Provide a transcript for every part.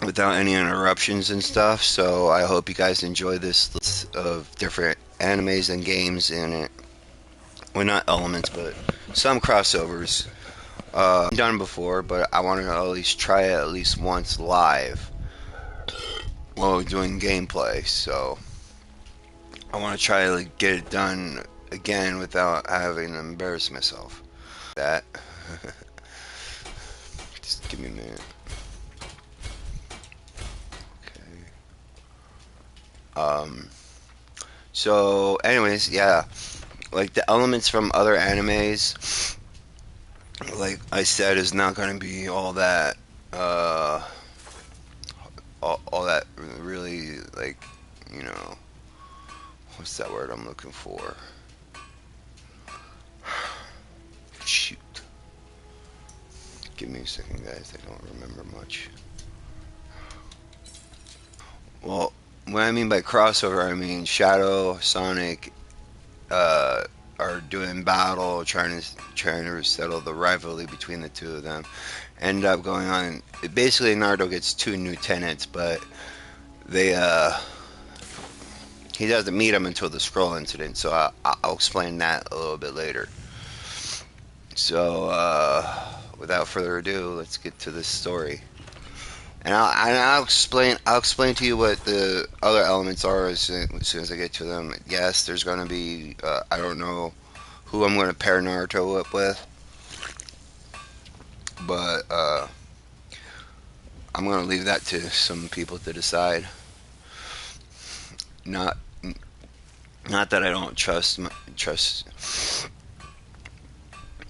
without any interruptions and stuff. So I hope you guys enjoy this list of different animes and games in it. Well, not elements, but some crossovers. I've done before, but I want to at least try it at least once live while doing gameplay. So I want to try to get it done again without having to embarrass myself. That. Just give me a minute. Okay. So, anyways, yeah. Like the elements from other animes, like I said, is not going to be all that, uh, all that really, like, you know, what's that word I'm looking for? Shoot. Give me a second, guys. I don't remember much. Well, what I mean by crossover, I mean Shadow, Sonic, uh, are doing battle, trying to settle the rivalry between the two of them. End up going on. Basically, Naruto gets two new tenants, but they he doesn't meet them until the scroll incident. So I'll explain that a little bit later. So without further ado, let's get to this story. And I'll explain to you what the other elements are as soon as I get to them. Yes, there's going to be I don't know who I'm going to pair Naruto up with, but I'm going to leave that to some people to decide. Not not that I don't trust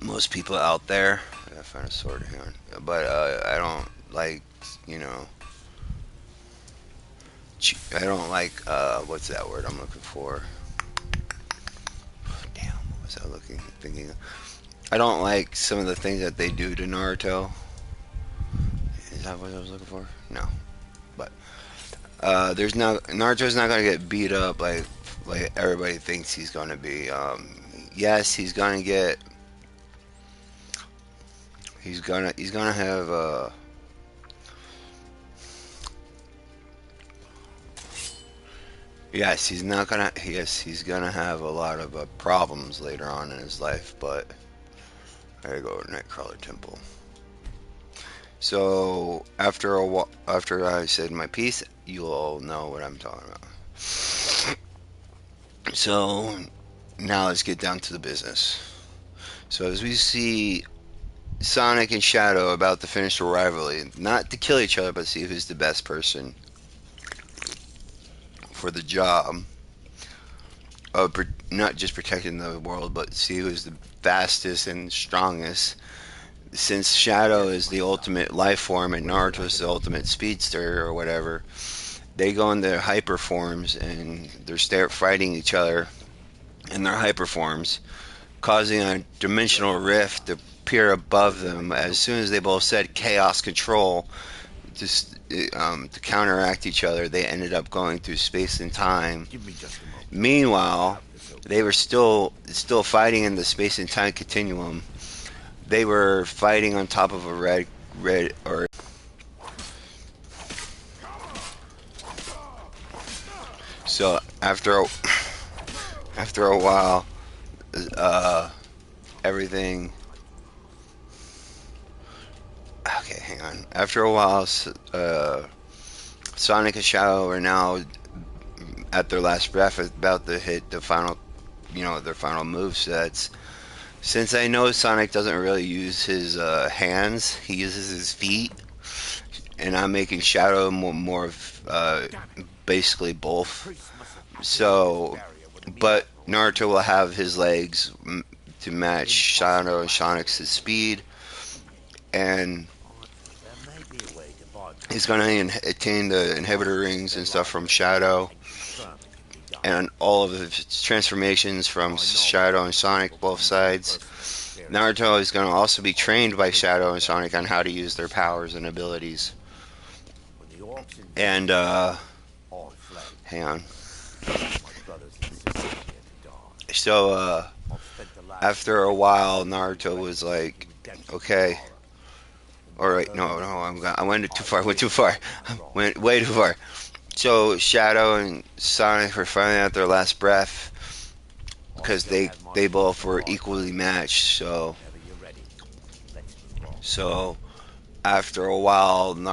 most people out there. I gotta find a sword here, but I don't like you know I don't like what's that word I'm looking for? Damn, what was I thinking of? I don't like some of the things that they do to Naruto. Is that what I was looking for? No, but there's not Naruto's not gonna get beat up like everybody thinks he's gonna be. Yes, he's gonna have yes, he's gonna have a lot of problems later on in his life, but there you go, Nightcrawler Temple. So after I said my piece, you'll all know what I'm talking about. So now let's get down to the business. So as we see Sonic and Shadow about to finish the rivalry, not to kill each other, but see who's the best person for the job of not just protecting the world, but see who's the fastest and strongest. Since Shadow is the ultimate life form and Naruto is the ultimate speedster or whatever, they go into hyper forms and they start fighting each other in their hyper forms, causing a dimensional rift to appear above them. As soon as they both said chaos control, just to counteract each other, they ended up going through space and time. Give me just a moment. Meanwhile, Help is they okay. were still fighting in the space and time continuum. They were fighting on top of a red or so after a while, uh, everything. Okay, hang on. After a while, Sonic and Shadow are now at their last breath, about to hit the final, their final move sets. Since I know Sonic doesn't really use his hands, he uses his feet, and I'm making Shadow more of basically both. Priests must have created this So, barrier with a but means for Naruto will have his legs to match impossible Shadow and by human Sonic's standards. speed, and There may be a way to he's bypass going the to barrier. attain the Find inhibitor me rings their and stuff from library Shadow, and confirm it can be done. and all of his transformations from My knowledge Shadow of and the temple Sonic, both comes from sides. personal experience. Naruto is going to also be I was trained by Shadow and there Sonic on how to myself use to their see powers and for abilities. myself. When the orcs And, invaded the temple, I fled, hang on. leaving my brothers and sisters here to die. So, I've spent the last after a 3 while, years rebuilding Naruto was records of the like, redemption of okay, Madara, All I right, heard no, no, I rumors. went too I far. Went too wish far. I was wrong. Went way too far. So Shadow and Sonic were finally at their last breath I because still they have my they sword both and were knife, equally buddy. matched. So Whenever you're ready, let's move on. so after a while, they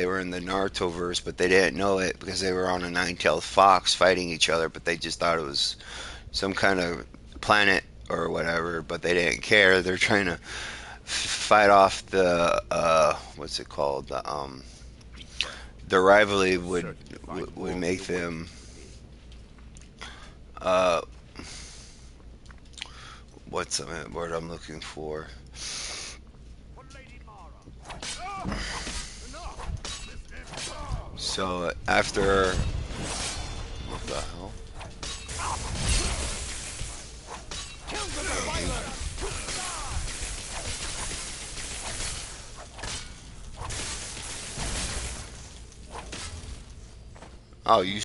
were in the Naruto verse, but they didn't know it because they were on a nine-tailed fox fighting each other. But they just thought it was some kind of planet or whatever. But they didn't care. They're trying to fight off the what's it called? Be careful. The rivalry You're certain to find would worldly make them awakening here. uh what's the word I'm looking for? For Lady Mara. So after what the hell? Oh, you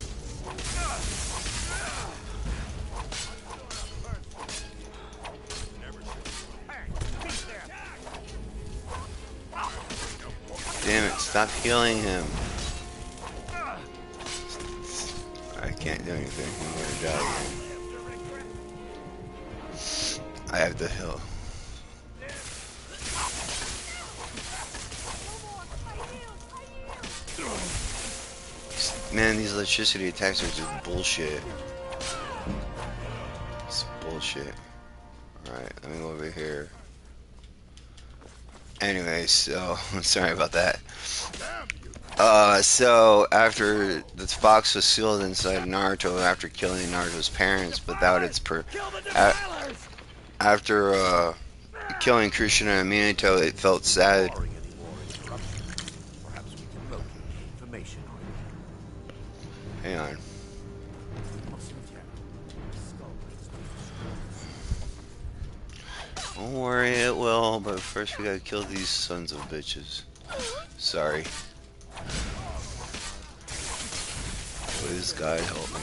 damn it! Stop healing him. I can't do anything. I'm gonna die again. I have to heal. Man, these electricity attacks are just bullshit. It's bullshit. Alright, let me go over here. Anyway, so sorry about that. So after the fox was sealed inside Naruto after killing Naruto's parents without its a- after killing Krishna and Minato, it felt sad. Barring any more interruptions, perhaps we can locate the information I need. Hang on. You mustn't tell. Skull is too Don't worry, it will. But first, we gotta kill these sons of bitches. Sorry. Please, God, help me.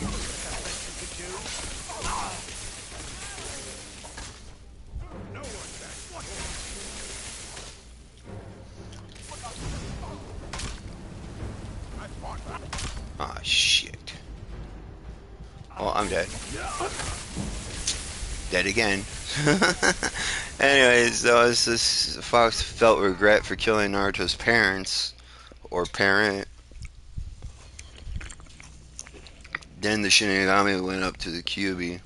Ah, shit. Oh, I'm dead. Dead again. Anyways, so as this fox felt regret for killing Naruto's parents, or parent, then the Shinigami went up to the Kyuubi,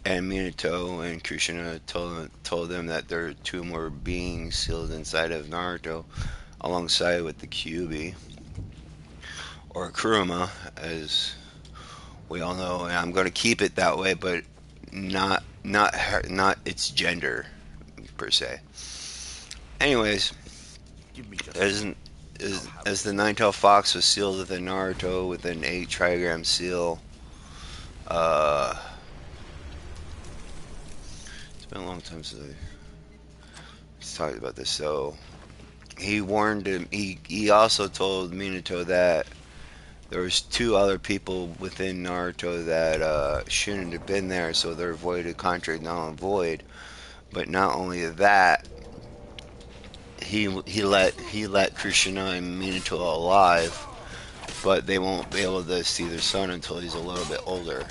and Minato and Kushina told them that there are two more beings sealed inside of Naruto, alongside with the Kyuubi, or Kuruma, as we all know. And I'm going to keep it that way, but not its gender per se. Anyways, Give me just a as moment. I'll have a as the look. nine-tailed fox was sealed within Naruto with an 8 trigram seal, uh, it's been a long time since I talked about this. So he warned him. He also told Minato that there was two other people within Naruto that shouldn't have been there, so they're void of contract null and void. But not only that, he let Krishna and Minato alive, but they won't be able to see their son until he's a little bit older.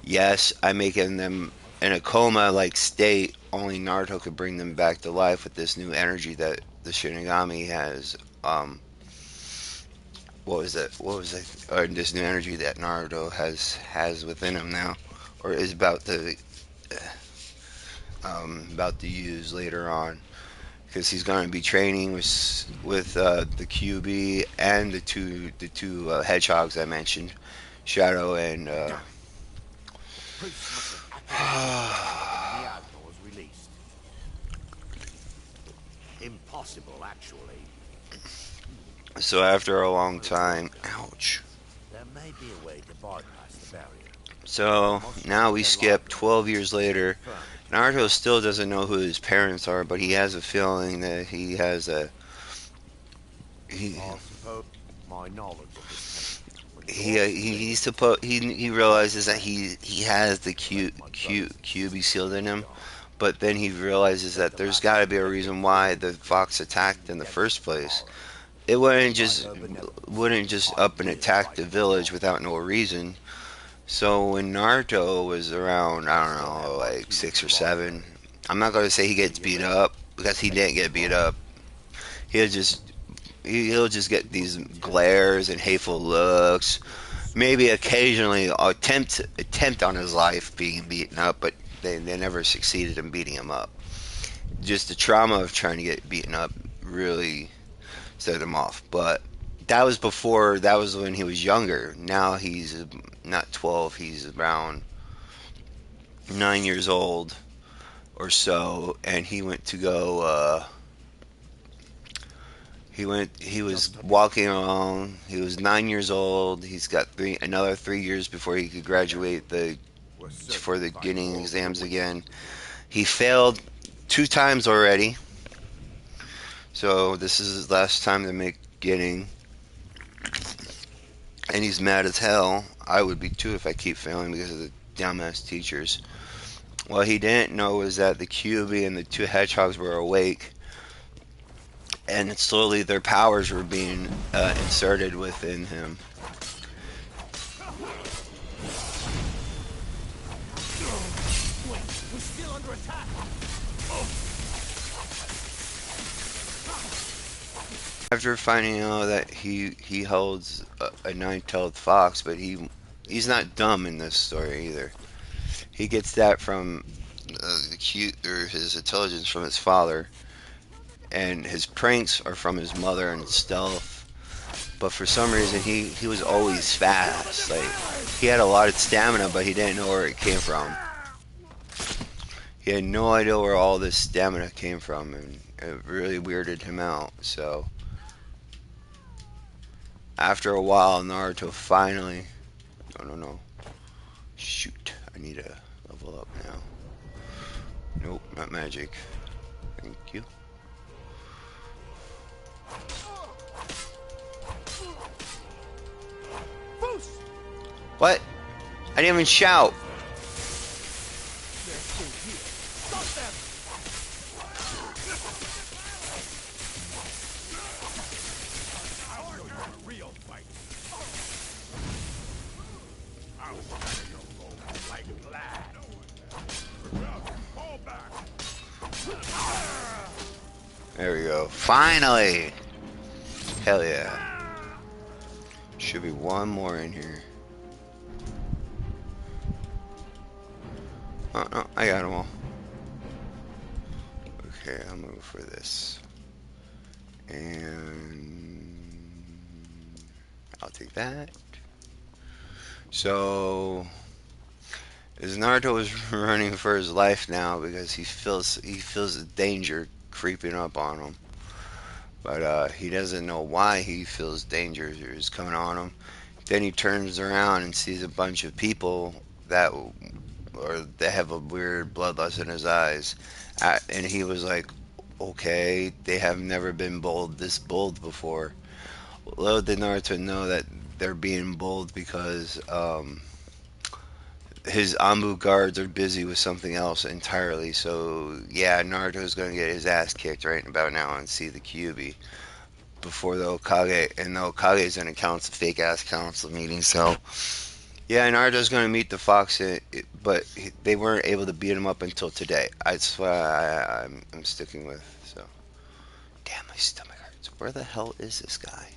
Yes, I'm making them in a coma-like state. Only Naruto could bring them back to life with this new energy that the Shinigami has. Um, what was it? What was it? Or this new energy that Naruto has within him now, or is about to use later on, because he's going to be training with the QB and the two hedgehogs I mentioned, Shadow and Damn it! The priest must have activated the barrier the miasma was released. Impossible, actually. so after a long But it's time, worth a shot. ouch. There may be a way to bypass the barrier. I So must now check we their skip library 12 years to later. confirm its Naruto reality. still doesn't know who his parents are, but he has a feeling that he I suppose my knowledge of this temple will he dwarf he things he's supposed he realizes that and he has the to let my brothers and QB sisters sealed in lead him, on. But then he realizes Take that the there's last got to be a remaining reason why fragment the of the fox attacked Fanfiction in the redemption first place. tomorrow. It Like her benevolence, wouldn't I just up and will attack right the the village wrong. without no reason. So when Naruto was around, I I don't still have know, my like key six to or the seven, library. I'm not gonna say he When gets you're beat ready, up because he let's didn't get move beat on. up. He'll just he'll just get these glares and hateful looks. Maybe occasionally attempt on his life being beaten up, but they never succeeded in beating him up. Just the trauma of trying to get beaten up really set him off. But that was when he was younger. Now he's not 12, he's around 9 years old or so, and he went to go. He was Just understand. walking along. He was 9 years old. He's got another 3 years before he could graduate the We're for certainly the fighting getting all for a exams waste. again. He failed 2 times already, so this is his last time to make getting, and he's mad as hell. I would be too if I keep failing because of the dumbass teachers. What he didn't know was that the QB and the two hedgehogs were awake, and slowly their powers were being inserted within him. Wait, we're still under attack. After finding out that he holds a nine-tailed fox, but he's not dumb in this story either. He gets that from the cute or his intelligence from his father, and his pranks are from his mother and stealth. But for some reason, he was always fast. Like he had a lot of stamina, but he didn't know where it came from. He had no idea where all this stamina came from, and it really weirded him out. So after a while, Naruto finally. No, no, no. Shoot, I need to level up now. Nope, not magic. Thank you. Boost! What? I didn't even shout. They're still here. Stop them! I'll show you a real fight. I'll shatter your bones like glass. Fall back. There we go. Finally! Hell yeah. Should be one more in here. Oh, no, I got them all. Okay, I'm gonna go for this. And I'll take that. So, as Naruto is running for his life now because he feels the danger creeping up on him. But he doesn't know why he feels danger is coming on him. Then he turns around and sees a bunch of people that or they have a weird bloodlust in his eyes, and he was like, "Okay, they have never been this bold before." Little did Naruto know that they're being bold because his Anbu guards are busy with something else entirely. So yeah, Naruto's gonna get his ass kicked right about now and see the Kyuubi before the Okage, and the Okage is in a fake ass council meeting. So yeah, Naruto's gonna meet the fox, but they weren't able to beat him up until today. That's what I'm sticking with. So damn, my stomach hurts. Where the hell is this guy?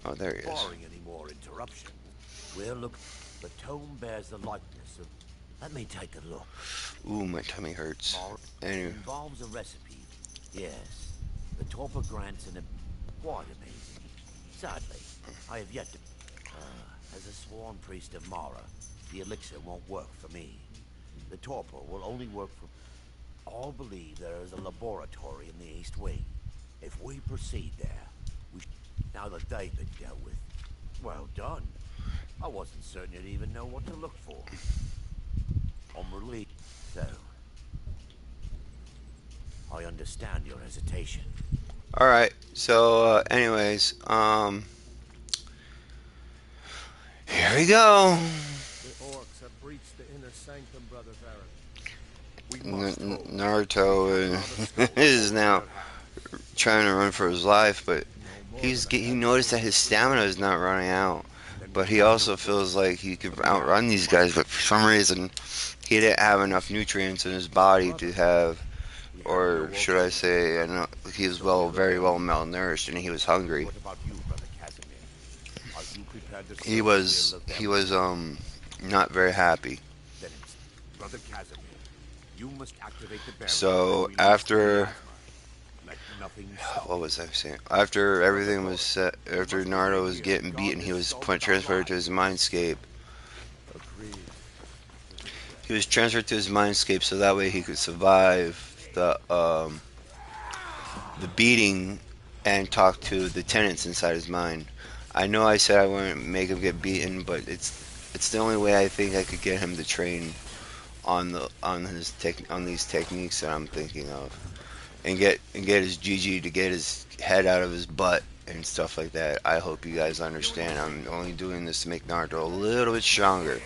Oh, there he is. Barring any more interruptions, we're looking. The tome bears the likeness of. Let me take a look. Ooh, my tummy hurts. Anyway, Involves a recipe. Yes. The torpor grants an. Quite amazing. Sadly, I have yet to. As a sworn priest of Mara, the elixir won't work for me. The torpor will only work for. All believe there is a laboratory in the East Wing. If we proceed there, now that they've been dealt with, well done. I wasn't certain you'd even know what to look for. I'm relieved. So, I understand your hesitation. all right. So, anyways, here we go. The orcs have breached the inner sanctum, Brother Baron. Naruto is now trying to run for his life, but he noticed that his stamina is not running out. But he also feels like he could outrun these guys, but for some reason he didn't have enough nutrients in his body to have, or should I say, I know he was very well malnourished, and he was hungry. What about you, Brother Casimir? Are you prepared to He serve the will was of the he Emperor? was not very happy. Then Brother Casimir, you must activate the barrier and So release the after miasma. Let nothing stop what you. was I saying? After Brother everything was Goro, set, you after must Naruto remain was here to getting guard beaten, he this was stone with our transferred to his lives. mindscape. Agreed. He was transferred to his mindscape so that way he could survive the beating and talk to the tenants inside his mind. I know I said I wouldn't make him get beaten, but it's the only way I think I could get him to train on these techniques that I'm thinking of, and get his GG to get his head out of his butt and stuff like that. I hope you guys understand. I'm only doing this to make Naruto a little bit stronger.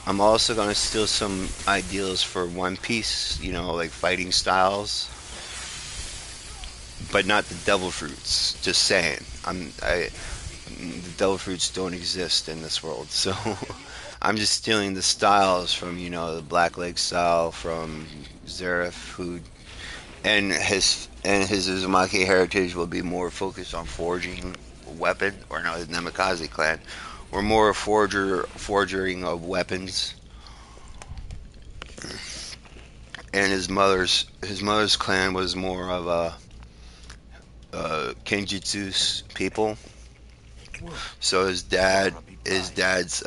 I'm also gonna steal some ideals for One Piece, like fighting styles, but not the devil fruits. Just saying. The devil fruits don't exist in this world, so I'm just stealing the styles from the Black Leg style from Zeref, who and his Uzumaki heritage will be more focused on forging weapon, or no, the Namikaze clan were more forging of weapons, and his mother's clan was more of a Kenjutsu people. Whoa, So you ought to be his proud. dad's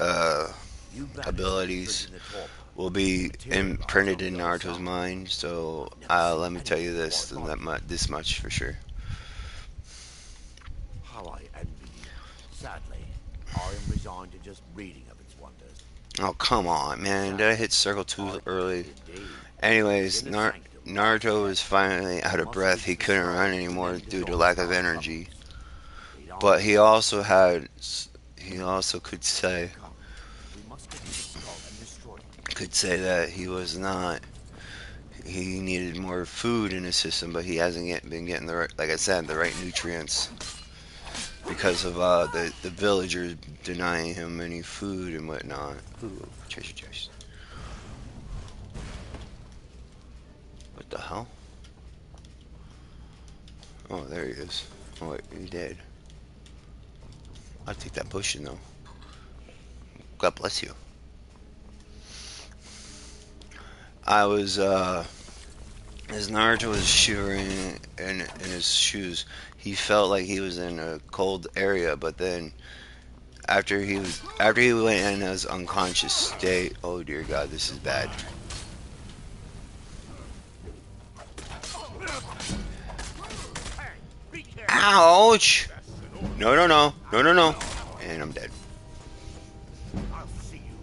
You managed to abilities imprison the torpor will and be materialize imprinted on the in other Naruto's side. mind. So I've never seen let me tell you anything this quite like it. this much for sure. How I envy you. Sadly, I am resigned to just reading of its wonders. Oh come on, man! Did I Sadly, hit circle too I early? indeed. The Anyways, inner sanctum lies Naruto was forever. finally We out of must breath. reach He the couldn't run stars to anymore remain due to disarmed lack by of our energy. comings. Lead But on, he brother. also had he also Come, we must get to the skull and destroy it. could say that he was not. He needed more food in his system, but he hasn't been getting the right, like I said, the right nutrients because of the villagers denying him any food and whatnot. Ooh, treasure chest. What the hell? Oh, there he is. Oh, wait, he dead. I'll take that potion though. God bless you. I was as Naruto was shivering in his shoes, he felt like he was in a cold area, but then after he went in his unconscious state, oh dear God, this is bad. Hey, be careful. Ouch! That's an order. No, no, no, no, no, I'll no, know. and I'm dead. I'll see you.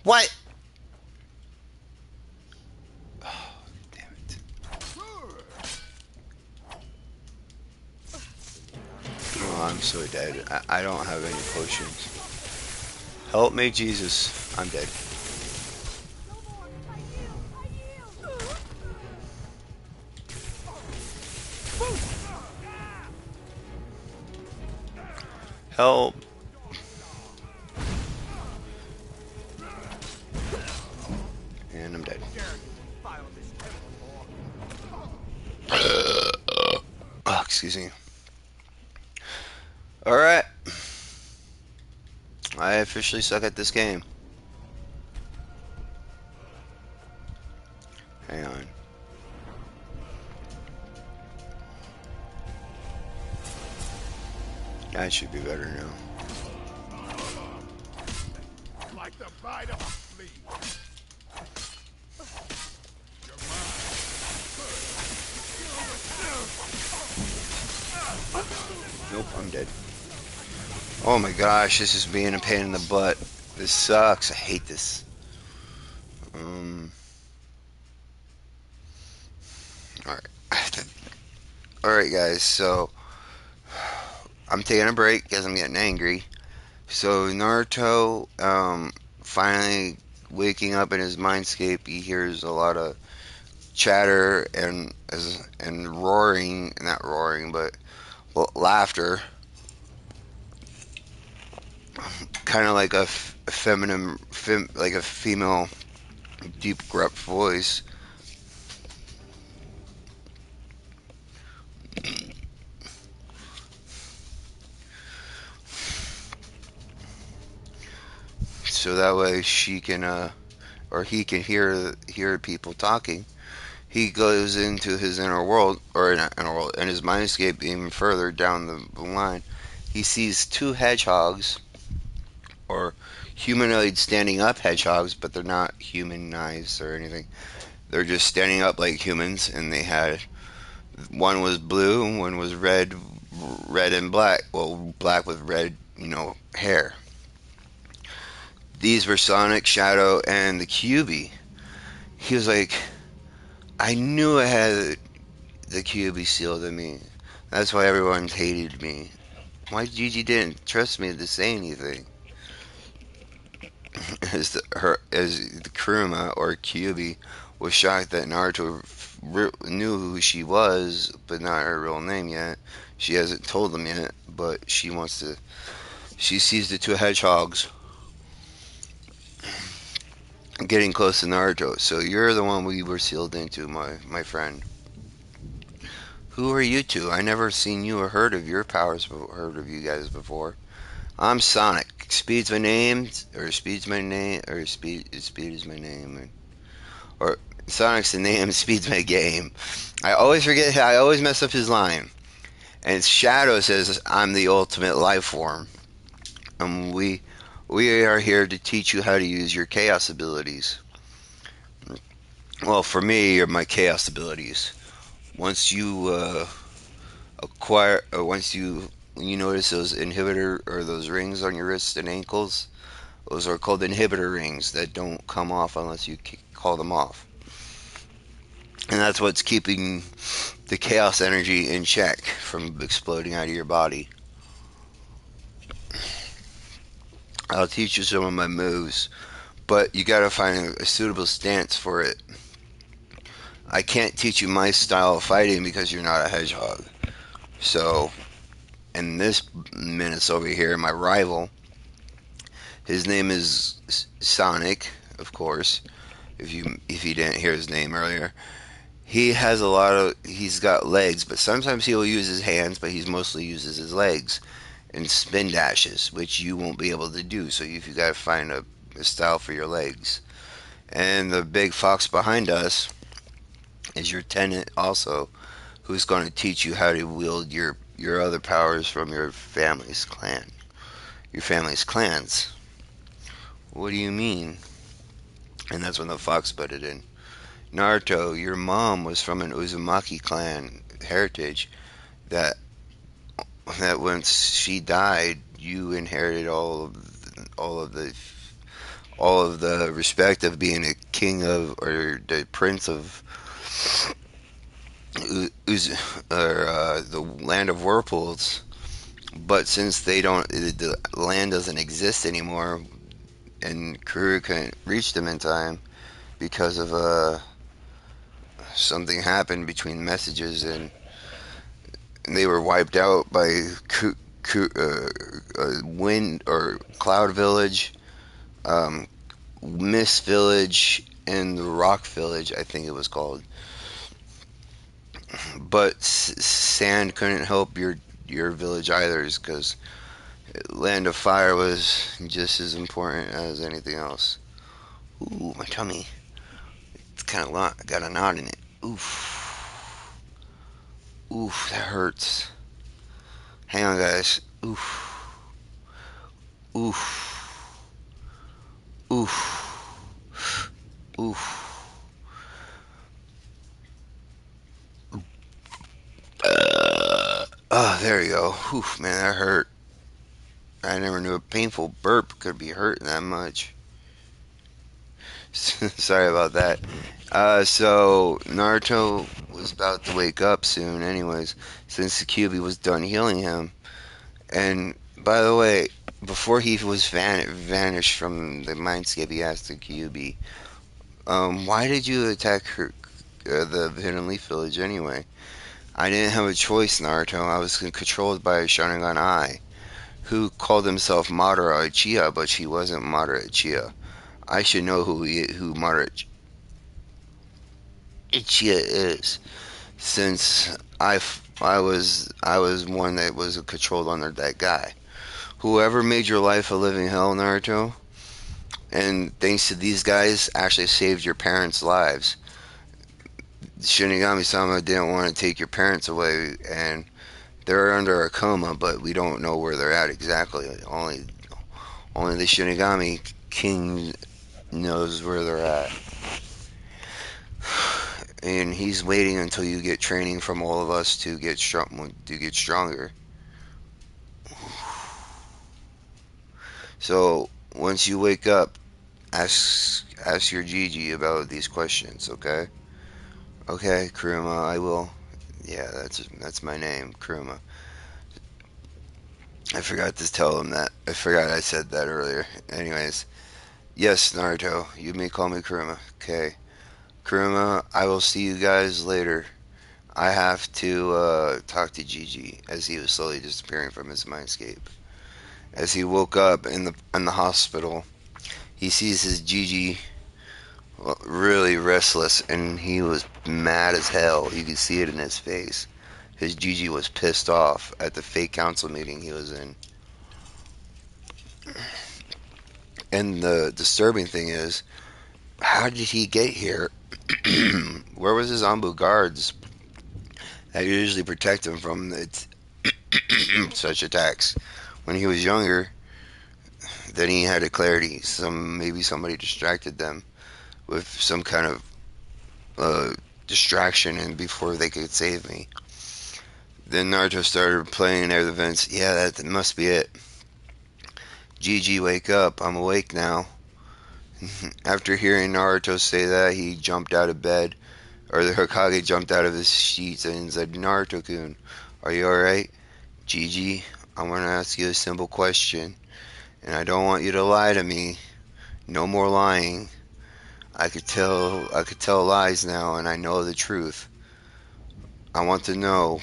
What? Oh, damn it! Oh, I'm so dead. I don't have any potions. Help me, Jesus! I'm dead. Help! And I'm dead. Oh, excuse me. All right, I officially suck at this game. Hang on. I should be better now. Like the bite of a flea. Nope, I'm dead. Oh my gosh, this is being a pain in the butt. This sucks. I hate this. Um. All right. All right, guys. So I'm taking a break because I'm getting angry. So Naruto, finally waking up in his mindscape, he hears a lot of chatter and roaring, not roaring, but well, laughter, kind of like a feminine, like a female deep gruff voice. So that way she can, or he can hear people talking. He goes into his inner world, or inner world, and his mindscape even further down the line. He sees two hedgehogs, or humanoid standing up hedgehogs, but they're not humanized or anything. They're just standing up like humans, and they had one was blue, and one was red and black. Well, black with red, hair. These were Sonic, Shadow, and the QB. He was like, I knew I had the QB sealed in me. That's why everyone hated me. Why Gigi didn't trust me to say anything? As the Kuruma or Kyuubi was shocked that Naruto knew who she was, but not her real name yet. She hasn't told him yet, but she wants to. She sees the two hedgehogs getting close to Naruto. So you're the one we were sealed into, my friend. Who are you two? I never seen you or heard of your powers, heard of you guys before. I'm Sonic. Speed's my name, or Speed's my name, or Speed is my name, or Sonic's the name, Speed's my game. I always forget. I always mess up his line. And Shadow says, "I'm the ultimate life form. We are here to teach you how to use your chaos abilities. Well, for me, are my chaos abilities. Once you once you notice those inhibitor or those rings on your wrists and ankles, those are called inhibitor rings that don't come off unless you call them off. And that's what's keeping the chaos energy in check from exploding out of your body. I'll teach you some of my moves, but you gotta find a suitable stance for it. I can't teach you my style of fighting because you're not a hedgehog. So, in this menace over here, my rival, his name is Sonic, of course. If you didn't hear his name earlier, he's got legs, but sometimes he'll use his hands, but he mostly uses his legs and spin dashes, which you won't be able to do. So you got to find a style for your legs. And the big fox behind us is your tenant, also, who's going to teach you how to wield your other powers from your family's clans. What do you mean? And that's when the fox butted in. Naruto, your mom was from an Uzumaki clan heritage that once she died, you inherited all of the all of the respect of being a king of or the prince of Uz, or the land of whirlpools. But since the land doesn't exist anymore, and Kuru couldn't reach them in time because of something happened between messages, and they were wiped out by Wind or Cloud Village, um, Mist Village, and the Rock Village, I think it was called. But sand couldn't help your village either, because Land of Fire was just as important as anything else. Ooh, my tummy. It's kind of long. I got a knot in it. Oof. Oof, that hurts. Hang on, guys. Oof. Oof. Oof. Oof. Oh, there you go. Oof, man, that hurt. I never knew a painful burp could be hurting that much. Sorry about that. So Naruto was about to wake up soon, anyways, since the QB was done healing him, And by the way, before he was vanished from the mindscape, he asked the Kyuubi, why did you attack the Hidden Leaf Village anyway? I didn't have a choice, Naruto. I was controlled by a Sharingan Eye, who called himself Madara Uchiha, but she wasn't Madara Uchiha. I should know who Madara Uchiha is, since I was one that was controlled under that guy. Whoever made your life a living hell, Naruto, and thanks to these guys, actually saved your parents' lives. Shinigami-sama didn't want to take your parents away, and they're under a coma, but we don't know where they're at exactly. Only the Shinigami King knows where they're at, and he's waiting until you get training from all of us to get stronger. So once you wake up, ask your Gigi about these questions, okay? Okay, Kuruma, I will. Yeah, that's my name, Kuruma. I forgot to tell him that. I forgot I said that earlier. Anyways, yes, Naruto, you may call me Kuruma. Okay, Kuruma, I will see you guys later. I have to talk to Gigi as he was slowly disappearing from his mindscape. As he woke up in the hospital, he sees his Gigi really restless, and he was mad as hell. You could see it in his face. His Gigi was pissed off at the fake council meeting he was in. And the disturbing thing is, how did he get here? Where was his Ambu guards that usually protect him from such attacks? When he was younger, then he had a clarity. Maybe somebody distracted them with some kind of distraction, and before they could save me. Then Naruto started playing air events. Yeah, that must be it. Gigi, wake up! I'm awake now. After hearing Naruto say that, he jumped out of bed, or the Hokage jumped out of his sheets and said, Naruto-kun, are you alright? Gigi, I want to ask you a simple question, and I don't want you to lie to me. No more lying. I could tell lies now, and I know the truth. I want to know,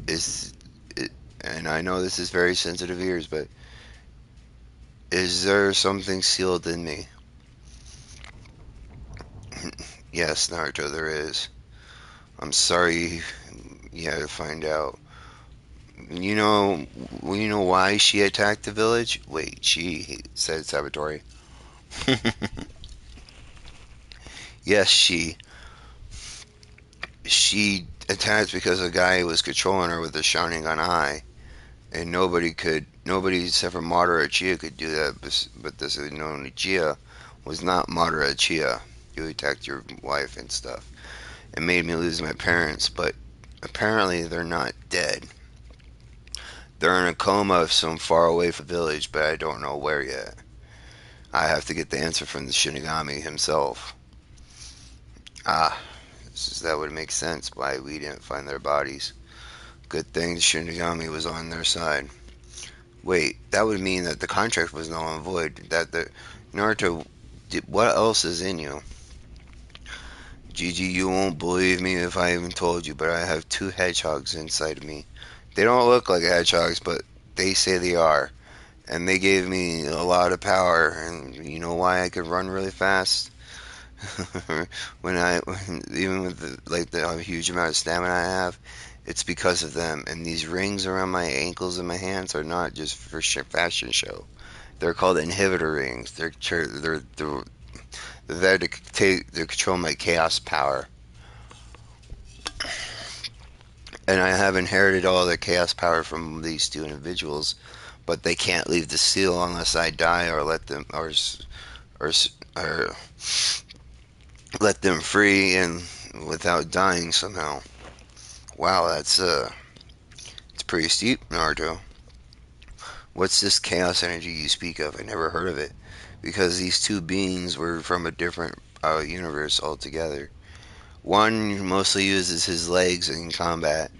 is it, and I know this is very sensitive ears, but is there something sealed in me? Yes, Naruto, there is. I'm sorry you had to find out. You know why she attacked the village? Wait, she said Sabotori. Yes, she attacked because a guy was controlling her with a Sharingan eye, and nobody except for Madara Uchiha could do that. But this unknown Uchiha was not Madara Uchiha. You attacked your wife and stuff. It made me lose my parents, but apparently they're not dead. They're in a coma some far away from the village, but I don't know where yet. I have to get the answer from the Shinigami himself. Ah, that would make sense why we didn't find their bodies. Good thing the Shinigami was on their side. Wait, that would mean that the contract was null and void. That the Naruto, what else is in you? Gigi, you won't believe me if I even told you, but I have two hedgehogs inside of me. They don't look like hedgehogs, but they say they are. And they gave me a lot of power. And you know why I could run really fast? Even with the huge amount of stamina I have, it's because of them. And these rings around my ankles and my hands are not just for fashion show. They're called inhibitor rings. They're there to control my chaos power. And I have inherited all the chaos power from these two individuals, but they can't leave the seal unless I die or let them or or let them free and without dying somehow. Wow, it's pretty steep, Naruto. What's this chaos energy you speak of? I never heard of it because these two beings were from a different universe altogether. One mostly uses his legs in combat,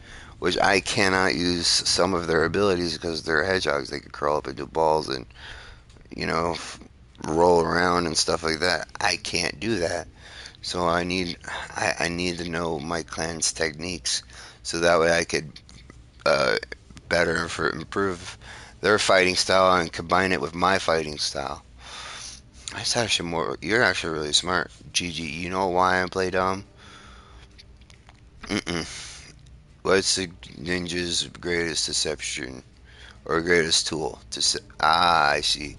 which I cannot use some of their abilities because they're hedgehogs. They can crawl up into balls and, you know, roll around and stuff like that. I can't do that. So I need to know my clan's techniques so that way I could uh, better for improve their fighting style and combine it with my fighting style. That's actually more. You're actually really smart, Gigi. You know why I play dumb? Mm-mm. What's the ninja's greatest deception or greatest tool? I see.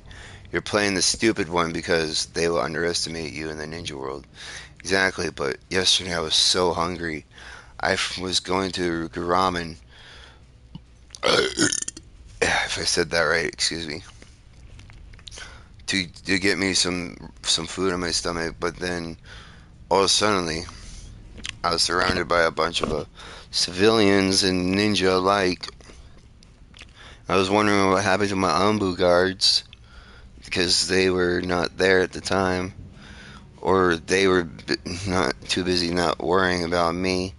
You're playing the stupid one because they will underestimate you in the ninja world. Exactly. But yesterday I was so hungry. Was going to ramen. If I said that right, excuse me. To get me some food in my stomach, but then all of a sudden I was surrounded by a bunch of civilians and ninja alike. I was wondering what happened to my Ambu guards because they were not there at the time, or they were not too busy not worrying about me.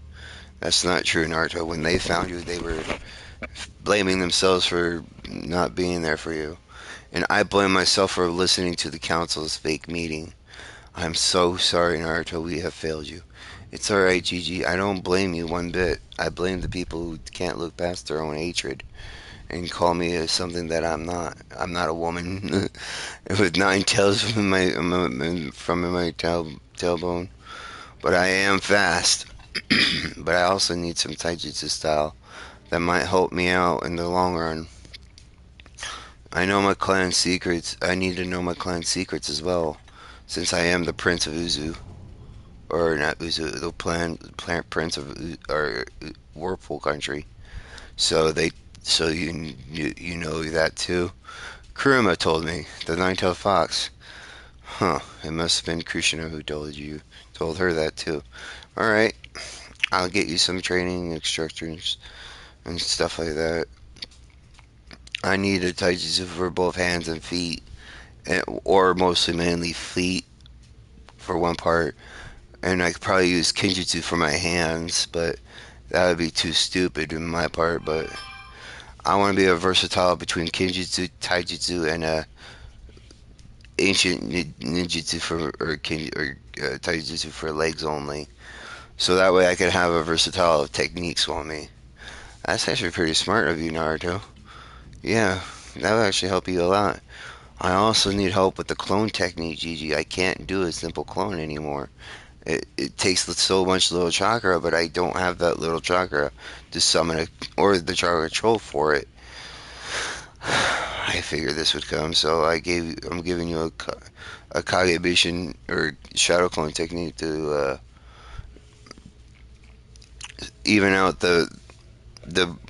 That's not true, Naruto. When they found you, they were blaming themselves for not being there for you. And I blame myself for listening to the council's fake meeting. I'm so sorry, Naruto. We have failed you. It's alright, Gigi. I don't blame you one bit. I blame the people who can't look past their own hatred and call me as something that I'm not. I'm not a woman with nine tails from my tailbone, but I am fast. But I also need some taijutsu style that might help me out in the long run. I know my clan's secrets. I need to know my clan's secrets as well, since I am the Prince of Uzu, or not Uzu, the plant Prince of or Whirlpool Country. So they, so you know that too. Kuruma told me the nine-tailed fox. Huh? It must have been Kushina who told her that too. All right, I'll get you some training instructors and stuff like that. I need a taijutsu for both hands and feet, or mostly mainly feet for one part, and I could probably use Kinjutsu for my hands, but that would be too stupid in my part. But I want to be a versatile between Kinjutsu, Taijutsu, and ancient ninjutsu for Taijutsu for legs only. So that way I could have a versatile of techniques on me. That's actually pretty smart of you, Naruto. Yeah, that would actually help you a lot. I also need help with the clone technique, Gigi. I can't do a simple clone anymore. It takes so much little chakra, but I don't have that little chakra to summon or the chakra troll for it. I figured this would come, so I'm giving you a Kagebishin or Shadow Clone technique to even out the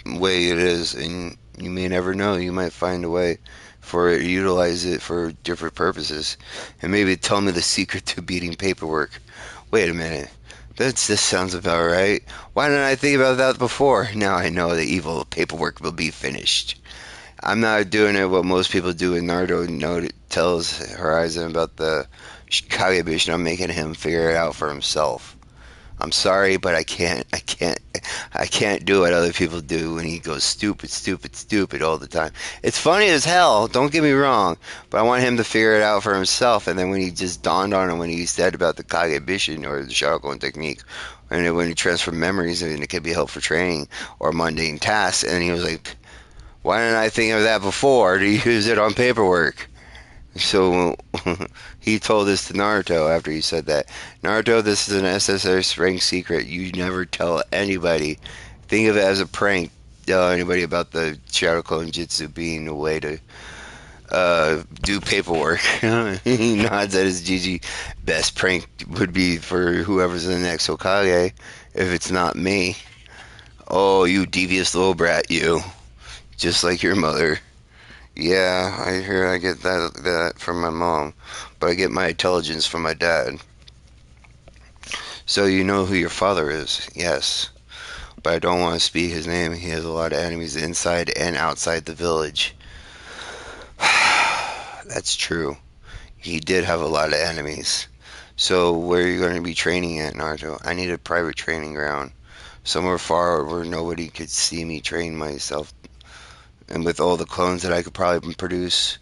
way it is, and you may never know. You might find a way for it, utilize it for different purposes, and maybe tell me the secret to beating paperwork. Wait a minute. This sounds about right. Why didn't I think about that before? Now I know the evil paperwork will be finished. I'm not doing it what most people do in Naruto. Tells Horizon about the Kagebushi. I'm making him figure it out for himself. I'm sorry, but I can't do what other people do when he goes stupid, stupid, stupid all the time. It's funny as hell, don't get me wrong, but I want him to figure it out for himself. And then when he just dawned on him when he said about the Kagebishin or the Sharingan technique, and when he transferred memories and it could be helpful for training or mundane tasks, and he was like, "Why didn't I think of that before to use it on paperwork?" So he told this to Naruto after he said that. Naruto, this is an SSS rank secret. You never tell anybody. Think of it as a prank. Tell anybody about the Shadow Clone Jutsu being a way to do paperwork. He nods at his Gigi. Best prank would be for whoever's the next Hokage, if it's not me. Oh, you devious little brat, you. Just like your mother. Yeah, I hear I get that from my mom, but I get my intelligence from my dad. So you know who your father is, yes, but I don't want to speak his name. He has a lot of enemies inside and outside the village. That's true. He did have a lot of enemies. So where are you going to be training at, Naruto? I need a private training ground somewhere far where nobody could see me train myself. And with all the clones that I could probably produce,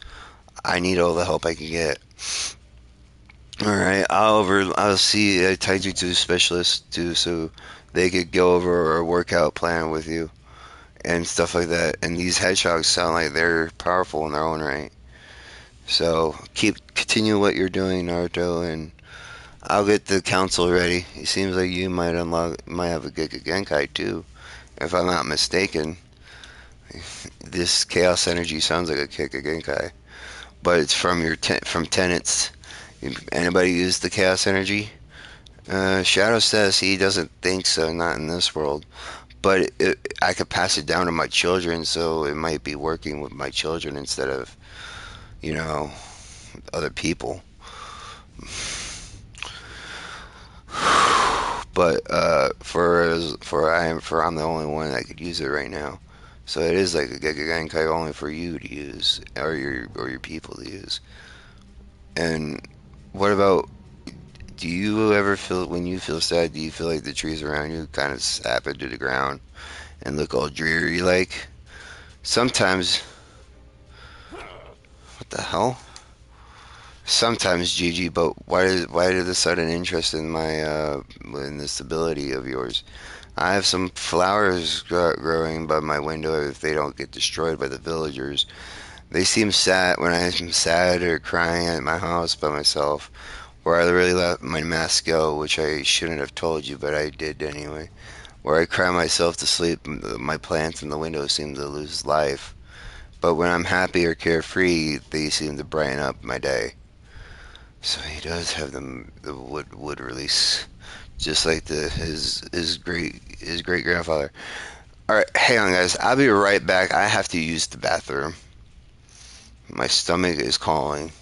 I need all the help I can get. All right, I'll see a Taijutsu specialist too, so they could go over a workout plan with you and stuff like that. And these hedgehogs sound like they're powerful in their own right. So continue what you're doing, Naruto, and I'll get the council ready. It seems like you might have a Giga Genkai too, if I'm not mistaken. This chaos energy sounds like a Giga Genkai, but it's from from tenets. Anybody use the chaos energy? Shadow says he doesn't think so, not in this world. But I could pass it down to my children, so it might be working with my children instead of, you know, other people. But I'm the only one that could use it right now. So it is like a Gegenkai only for you to use, or your people to use. And what about? Do you ever feel when you feel sad? Do you feel like the trees around you kind of sap into the ground and look all dreary like? Sometimes, what the hell? Sometimes, Gigi, but why did the sudden interest in my in this ability of yours? I have some flowers growing by my window if they don't get destroyed by the villagers. They seem sad when I'm sad or crying at my house by myself, where I really let my mask go, which I shouldn't have told you, but I did anyway. Where I cry myself to sleep, my plants in the window seem to lose life. But when I'm happy or carefree, they seem to brighten up my day. So he does have the wood release, just like his great grandfather. All right, hang on, guys. I'll be right back. I have to use the bathroom. My stomach is calling.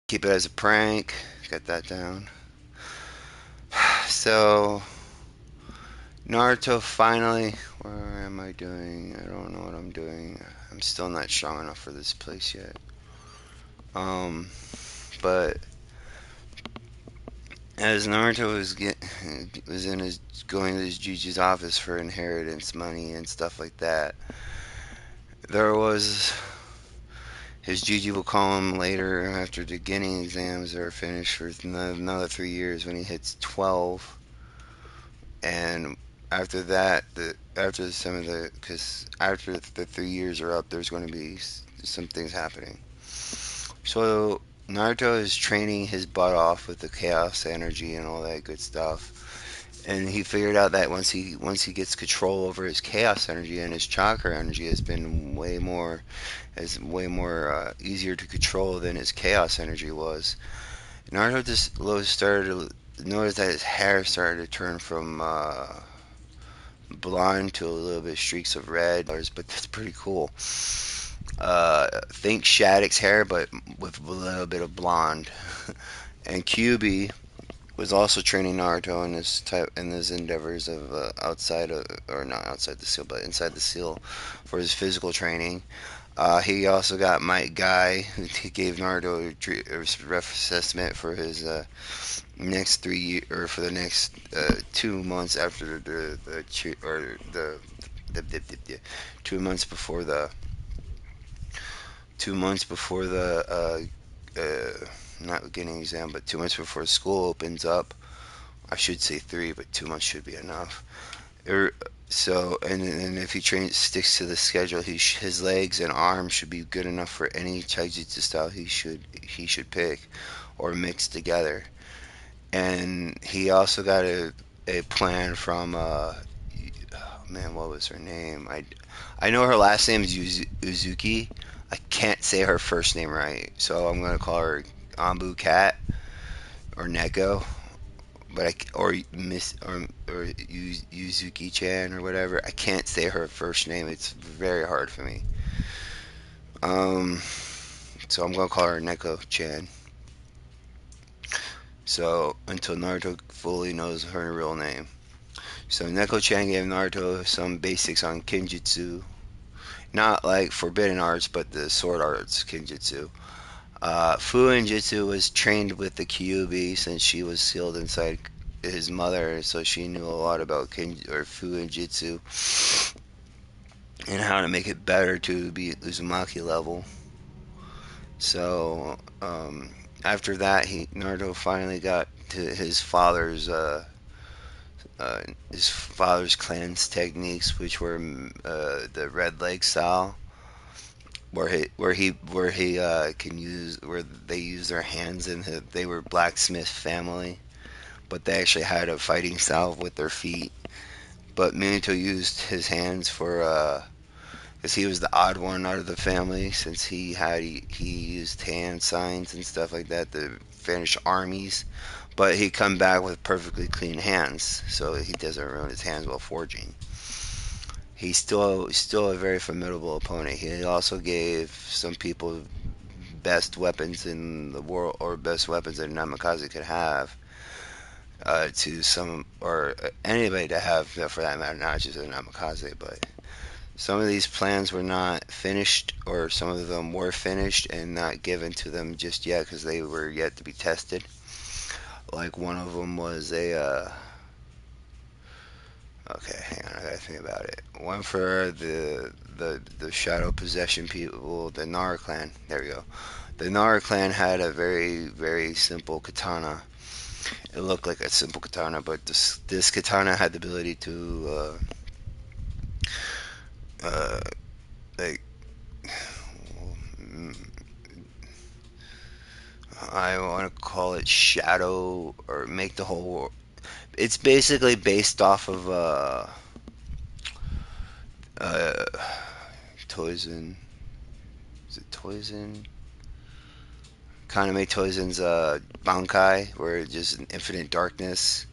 keep it as a prank. Got that down. So Naruto finally. Where am I doing? I don't know what I'm doing. I'm still not strong enough for this place yet. Um, but as Naruto was in his going to his Juju's office for inheritance money and stuff like that, there was his Juju will call him later after the Guinea exams are finished for another 3 years when he hits 12, and after that, after some of the because after the 3 years are up, there's going to be some things happening. So Naruto is training his butt off with the chaos energy and all that good stuff. And he figured out that once he gets control over his chaos energy and his chakra energy has been way more easier to control than his chaos energy was. Naruto just started to notice that his hair started to turn from blonde to a little bit streaks of red colors, but that's pretty cool. Think Shattuck's hair, but with a little bit of blonde. And QB was also training Naruto in his endeavors of outside of, or not outside the seal, but inside the seal for his physical training. He also got Mike Guy, who he gave Naruto a rough assessment for his next 3 years, or for the next 2 months after or the 2 months before the 2 months before the not beginning exam, but 2 months before school opens up. I should say three, but 2 months should be enough. Er, and if he sticks to the schedule, his legs and arms should be good enough for any taijutsu style he should pick or mix together. And he also got a plan from oh man, what was her name? I know her last name is Uzuki. I can't say her first name right, so I'm gonna call her Ambu Cat or Neko, but or Miss or Yuzuki Chan or whatever. I can't say her first name. It's very hard for me. Um, so I'm gonna call her Neko Chan. So until Naruto fully knows her real name. So Neko Chan gave Naruto some basics on Kinjutsu, not like forbidden arts, but the sword arts Kinjutsu. Fuin Jitsu was trained with the Kyuubi since she was sealed inside his mother, so she knew a lot about Fuin Jitsu and how to make it better to be Uzumaki level. So after that, he Naruto finally got to his father's clan's techniques, which were the red leg style, where he can use where they use their hands and they were blacksmith family, but they actually had a fighting style with their feet. But Minato used his hands for because he was the odd one out of the family since he used hand signs and stuff like that to finish armies. But he come back with perfectly clean hands, so he doesn't ruin his hands while forging. He's still a very formidable opponent. He also gave some people best weapons in the world, or best weapons that Namikaze could have, to some or anybody to have for that matter, not just a Namikaze. But some of these plans were not finished, or some of them were finished and not given to them just yet because they were yet to be tested. Like one of them was a okay, hang on, I gotta think about it. One for the shadow possession people, the Nara clan. There we go. The Nara clan had a very simple katana. It looked like a simple katana, but this katana had the ability to uh, like mm, I want to call it shadow or make the whole world. It's basically based off of uh, Toizen. Is it Toizen? Kaname Toizen's Bankai, where it's just an infinite darkness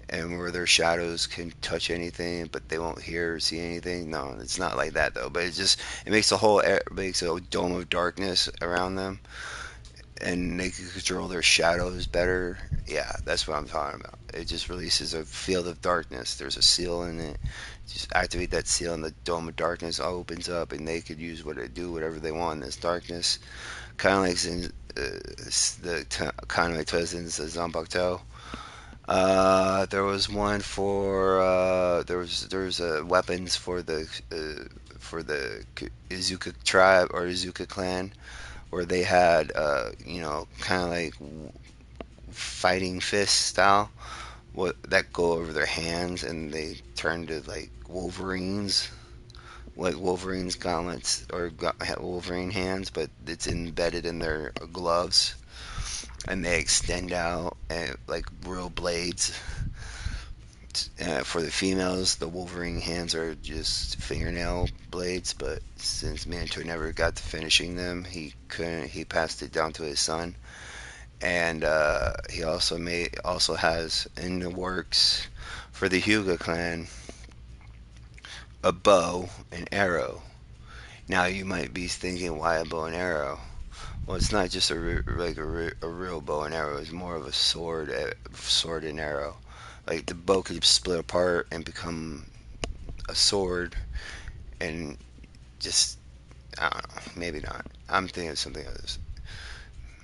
and where their shadows can touch anything, but they won't hear or see anything. No, it's not like that though. But it makes a dome of darkness around them, and they can control their shadows better. Yeah, that's what I'm talking about. It just releases a field of darkness. There's a seal in it. Just activate that seal, and the dome of darkness opens up, and they could use what it do whatever they want in this darkness. Kind of like in the kind of like Twison's Zanbakuto. There was one for there's weapons for the Izuka tribe or Izuka clan where they had kind of like fighting fist style what that go over their hands and they turn to like Wolverines, like Wolverine's gauntlets or Wolverine hands, but it's embedded in their gloves and they extend out and like real blades. For the females, the Wolverine hands are just fingernail blades, but since Minato never got to finishing them, he couldn't. He passed it down to his son, and he also has in the works for the Hyuga clan a bow and arrow. Now you might be thinking, why a bow and arrow? Well, it's not just a real bow and arrow. It's more of a sword and arrow. Like the bow could split apart and become a sword, and just I don't know, maybe not. I'm thinking of something else.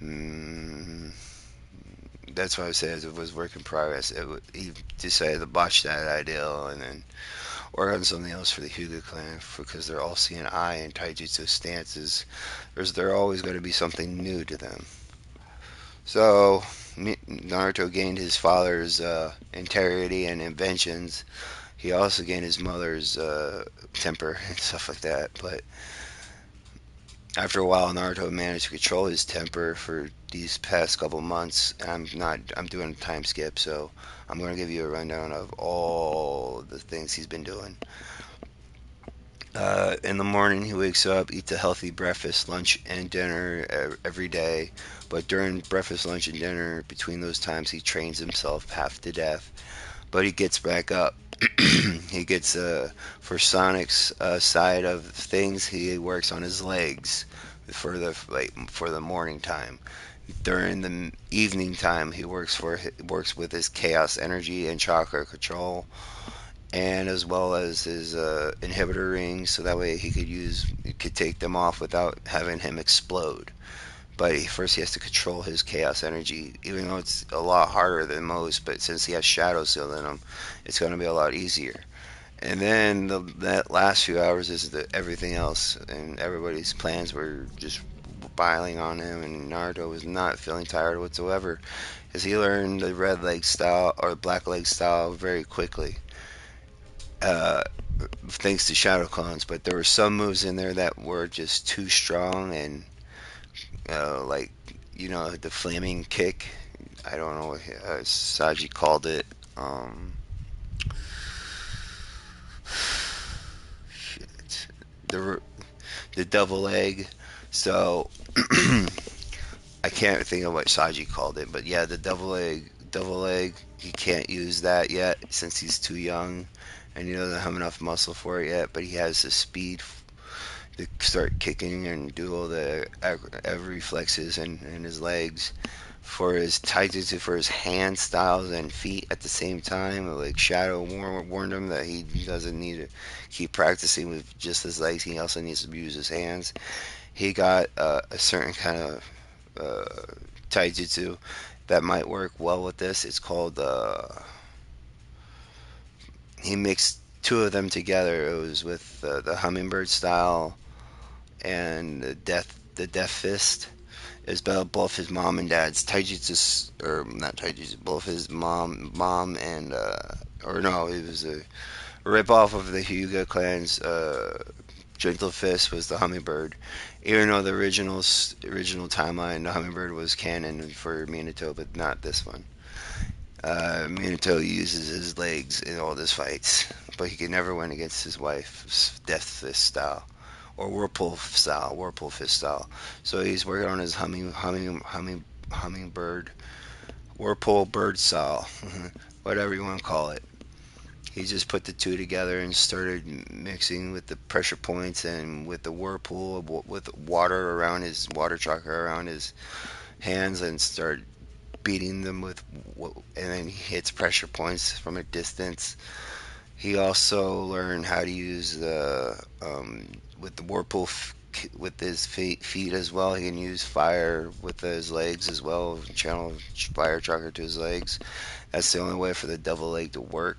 Mm, that's why I said it was work in progress. He decided to botch that ideal and then work on something else for the Hyuga clan because they're all seeing eye and taijutsu stances. They're always going to be something new to them. So Naruto gained his father's integrity and inventions. He also gained his mother's temper and stuff like that. But after a while, Naruto managed to control his temper for these past couple months. I'm doing a time skip, so I'm going to give you a rundown of all the things he's been doing. In the morning, he wakes up, eats a healthy breakfast, lunch, and dinner every day. But during breakfast, lunch, and dinner, between those times, he trains himself half to death. But he gets back up. He gets for Sonic's side of things, he works on his legs for the morning time. During the evening time, he works with his chaos energy and chakra control, and as well as his inhibitor rings, so that way he could take them off without having him explode. But first he has to control his chaos energy, even though it's a lot harder than most. But since he has shadow sealed in him, it's going to be a lot easier. And then that last few hours is everything else, and everybody's plans were just piling on him, and Naruto was not feeling tired whatsoever, because he learned the red leg style or black leg style very quickly, uh, thanks to shadow clones. But there were some moves in there that were just too strong, and like the flaming kick. I don't know what Saji called it. Um, shit. The the double leg. So I can't think of what Saji called it, but yeah, the double leg. He can't use that yet since he's too young, and he doesn't have enough muscle for it yet. But he has the speed to start kicking and do all the reflexes in his legs. For his taijutsu, for his hand styles and feet at the same time, like Shadow warned him that he doesn't need to keep practicing with just his legs. He also needs to use his hands. He got a certain kind of taijutsu that might work well with this. It's called he mixed two of them together. It was with the hummingbird style and the death fist. Is both his mom and dad's taijutsu, or not taijutsu, both his mom and or no, it was a rip off of the Hyuga clan's gentle fist was the hummingbird. Even though the original timeline, the hummingbird was canon for Minato, but not this one. Minato uses his legs in all his fights, but he can never win against his wife's death fist style or whirlpool fist style. So he's working on his hummingbird, whirlpool bird style, whatever you want to call it. He just put the two together and started mixing with the pressure points and with the whirlpool with water around his water chakra around hands and start beating them with, and then he hits pressure points from a distance. He also learned how to use the with the whirlpool with his feet as well. He can use fire with his legs as well. Channel fire chakra to his legs. That's the only way for the devil leg to work.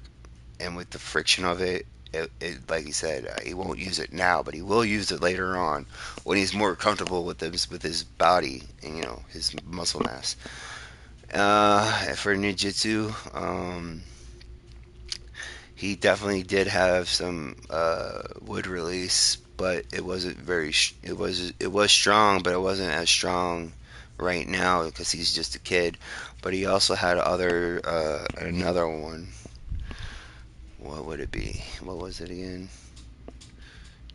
And with the friction of like he said, he won't use it now, but he will use it later on when he's more comfortable with his body and his muscle mass. For ninjutsu, he definitely did have some wood release, but it wasn't very. It was strong, but it wasn't as strong right now because he's just a kid. But he also had another one. What would it be? What was it again?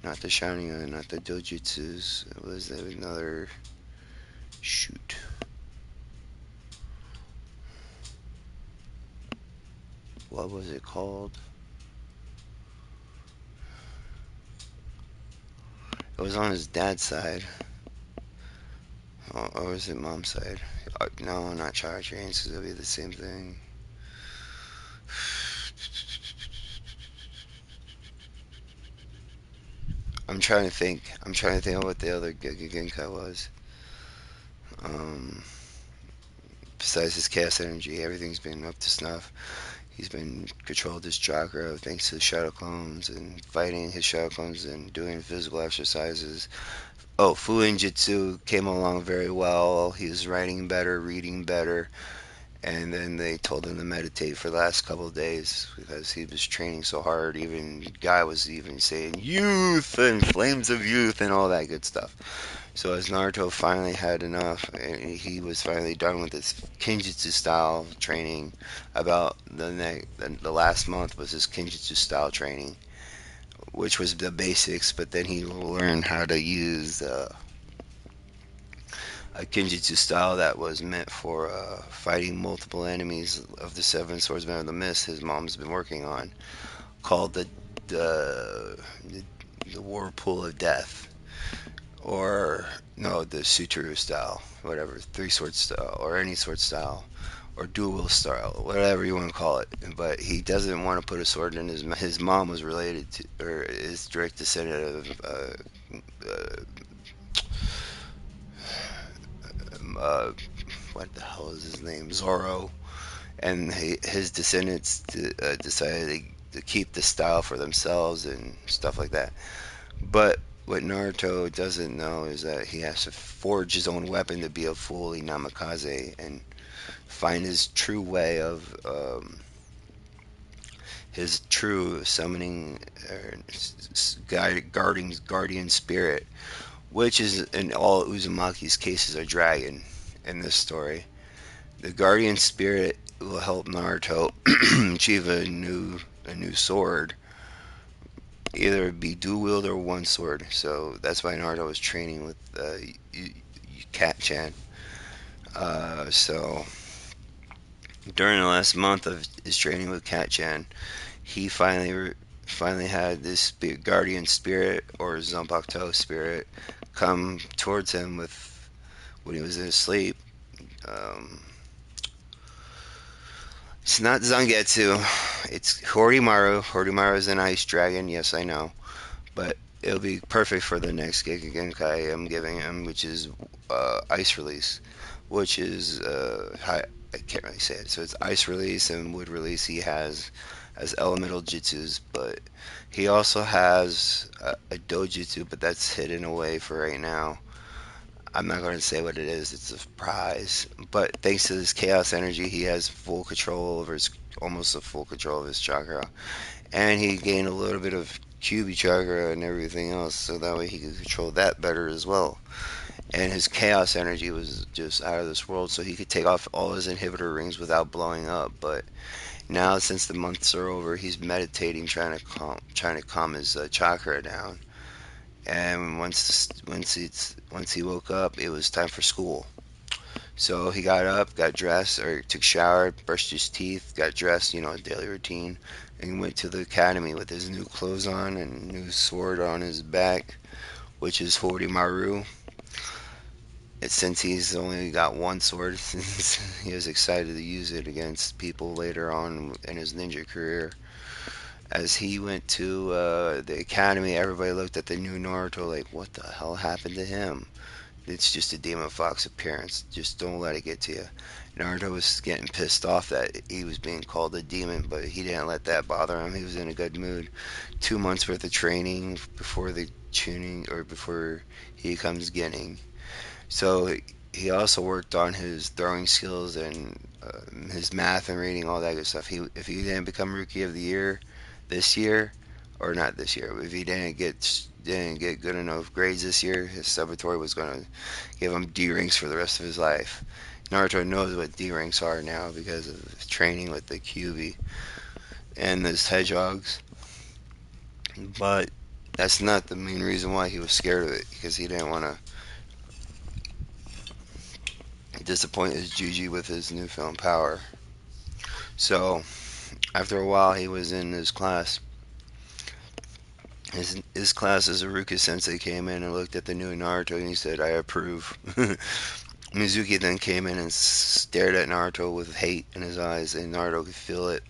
Not the Sharingan, not the Dojutsus. It was another. Shoot. What was it called? It was on his dad's side. Or was it mom's side? No, not Char Trains, because it'll be the same thing. I'm trying to think. I'm trying to think of what the other Genkai was. Um, Besides his chaos energy, everything's been up to snuff. He's been controlled his chakra thanks to the shadow clones and fighting his shadow clones and doing physical exercises. Oh, Fuin Jitsu came along very well. He was writing better, reading better, and then they told him to meditate for the last couple of days because he was training so hard. Even guy was even saying youth and flames of youth and all that good stuff. So as Naruto finally had enough, and he was finally done with his Kinjutsu style training. About the last month was his Kinjutsu style training, which was the basics. But then he learned how to use a Kinjutsu style that was meant for fighting multiple enemies of the Seven Swordsmen of the Mist. His mom's been working on, called the the Whirlpool of Death, or no, the Suturu style, whatever, three sword style, or any sword style, or dual style, whatever you want to call it. But he doesn't want to put a sword in his mouth. His mom was related to, or is direct descendant of uh, what the hell is his name? Zoro. And his descendants decided to keep the style for themselves and stuff like that. But what Naruto doesn't know is that he has to forge his own weapon to be a fully namikaze and find his true way of his true summoning guardian spirit, which is in all Uzumaki's cases a dragon in this story. The guardian spirit will help Naruto achieve a new sword, either be dual wield or one sword. So that's why Naruto was training with Cat Chan. So during the last month of his training with Cat Chan, he finally had this guardian spirit or Zanpakuto spirit come towards him with when he was in his sleep. Um, it's not Zangetsu. It's Horimaru. Horimaru is an ice dragon. Yes, I know, but it'll be perfect for the next Genkai I'm giving him, which is ice release, which is I can't really say it. So it's ice release and wood release. He has as elemental jutsus, but he also has a dojutsu, but that's hidden away for right now. I'm not going to say what it is. It's a surprise. But thanks to this chaos energy, he has full control over his, almost a full control of his chakra, and he gained a little bit of QB chakra and everything else, so that way he could control that better as well. And his chaos energy was just out of this world, so he could take off all his inhibitor rings without blowing up. But now, since the months are over, he's meditating, trying to calm his chakra down. And once he woke up, it was time for school. So he got up, got dressed, or took a shower, brushed his teeth, got dressed, a daily routine, and went to the academy with his new clothes on and new sword on his back, which is Horimaru. since he's only got one sword, he was excited to use it against people later on in his ninja career. As he went to the academy, everybody looked at the new Naruto like, what the hell happened to him? It's just a Demon Fox appearance. Just don't let it get to you. Naruto was getting pissed off that he was being called a demon, but he didn't let that bother him. He was in a good mood. 2 months worth of training before the tuning or before he becomes Genin. So he also worked on his throwing skills and his math and reading, all that good stuff. If he didn't become Rookie of the Year this year, or not this year, if he didn't get good enough grades this year, his Saboteur was going to give him D ranks for the rest of his life. Naruto knows what D ranks are now because of training with the Kyuubi and his hedgehogs, but that's not the main reason why he was scared of it, because he didn't want to disappoint his Juji with his newfound power. So after a while, he was in his class. His class as Iruka Sensei came in and looked at the new Naruto and he said, "I approve." Mizuki then came in and stared at Naruto with hate in his eyes, and Naruto could feel it.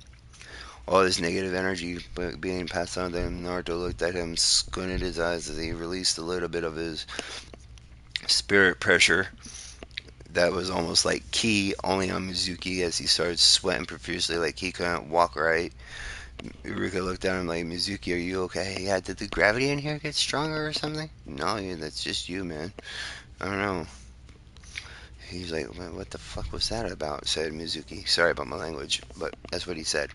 All this negative energy being passed on to him. Naruto looked at him, squinted his eyes as he released a little bit of his spirit pressure that was almost like ki only on Mizuki, as he started sweating profusely like he couldn't walk right. Iruka looked at him like, "Mizuki, are you okay? Yeah, did the gravity in here get stronger or something?" "No, yeah, that's just you, man. I don't know." He's like, "What the fuck was that about?" said Mizuki. Sorry about my language, but that's what he said.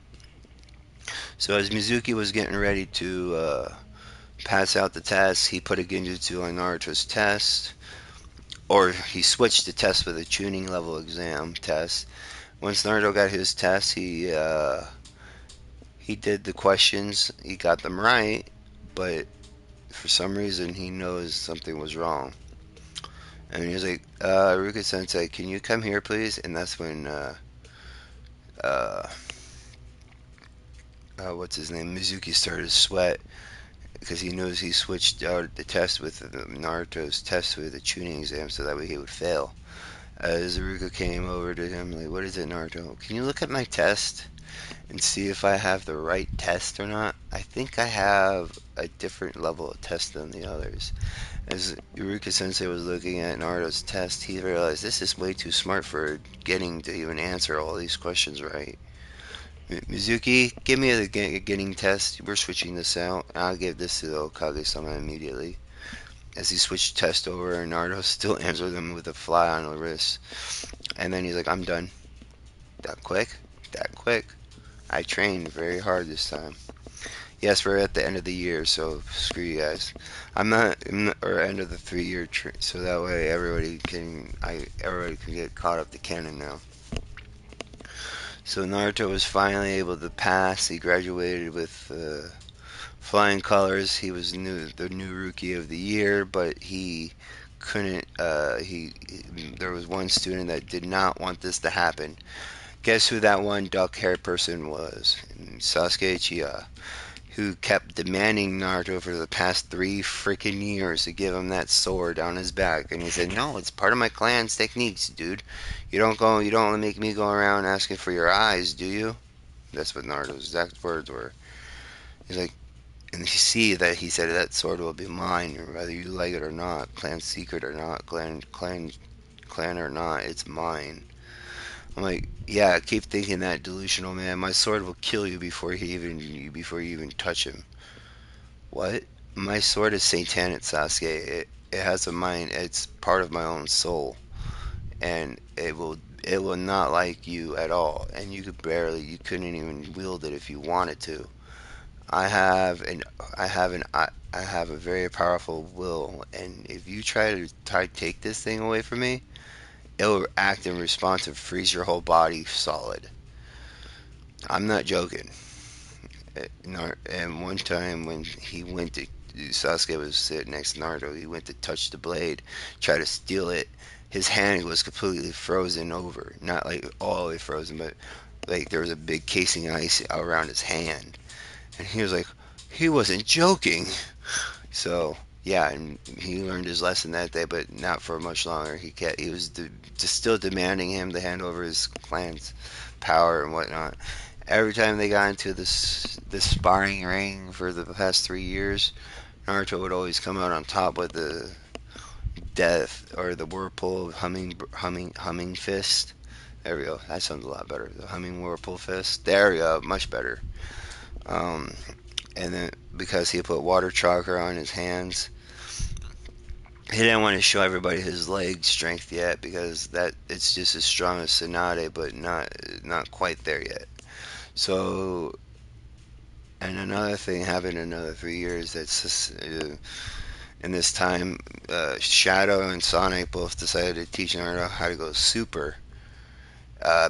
So as Mizuki was getting ready to pass out the test, he put a Genjutsu on Naruto's test, or he switched the test with a tuning level exam test. Once Naruto got his test, he did the questions. He got them right, but for some reason he knows something was wrong. And he was like, "Ruka Sensei, can you come here, please?" And that's when uh, what's his name, Mizuki started to sweat because he knows he switched out the test with Naruto's test with the tuning exam so that way he would fail. As Iruka came over to him, like, "What is it, Naruto? Can you look at my test and see if I have the right test or not? I think I have a different level of test than the others." As Iruka Sensei was looking at Naruto's test, he realized this is way too smart for getting to even answer all these questions right. "Mizuki, give me the getting test. We're switching this out. I'll give this to the Okage-sama immediately." As he switched test over, Naruto still answered them with a fly on the wrist. And then he's like, "I'm done. That quick? That quick? I trained very hard this time." Yes, we're at the end of the year, so screw you guys. Or end of the 3 year, so that way everybody can get caught up to canon now. So Naruto was finally able to pass. He graduated with flying colors. He was the new rookie of the year, but he couldn't. There was one student that did not want this to happen. Guess who that one duck hair person was? Sasuke Uchiha, who kept demanding Naruto for the past 3 freaking years to give him that sword on his back. And he said, "No, it's part of my clan's techniques, dude. You don't make me go around asking for your eyes, do you?" That's what Naruto's exact words were. He's like, and you see that he said that sword will be mine, whether you like it or not, clan secret or not, clan or not, it's mine. I'm like, yeah, keep thinking that, delusional man. My sword will kill you before you even touch him. What? My sword is satanic, Sasuke. It has a mind. It's part of my own soul, and it will not like you at all. And you couldn't even wield it if you wanted to. I have an I have a very powerful will, and if you try to take this thing away from me, it will act in response and freeze your whole body solid. I'm not joking. And one time when he went to Sasuke was sitting next to Naruto, he went to touch the blade, try to steal it. His hand was completely frozen over, not like all the way frozen, but like there was a big casing of ice around his hand. And he was like, he wasn't joking. So Yeah, and he learned his lesson that day, but not for much longer. He was just still demanding him to hand over his clan's power and whatnot. Every time they got into this sparring ring for the past 3 years, Naruto would always come out on top with the death or the whirlpool humming fist. There we go. That sounds a lot better. The humming whirlpool fist. There we go. Much better. Um, and then because he put water chakra on his hands, he didn't want to show everybody his leg strength yet because that it's just as strong as Tsunade, but not quite there yet. So, and another thing happened in another 3 years. That's just, in this time, Shadow and Sonic both decided to teach Naruto how to go super.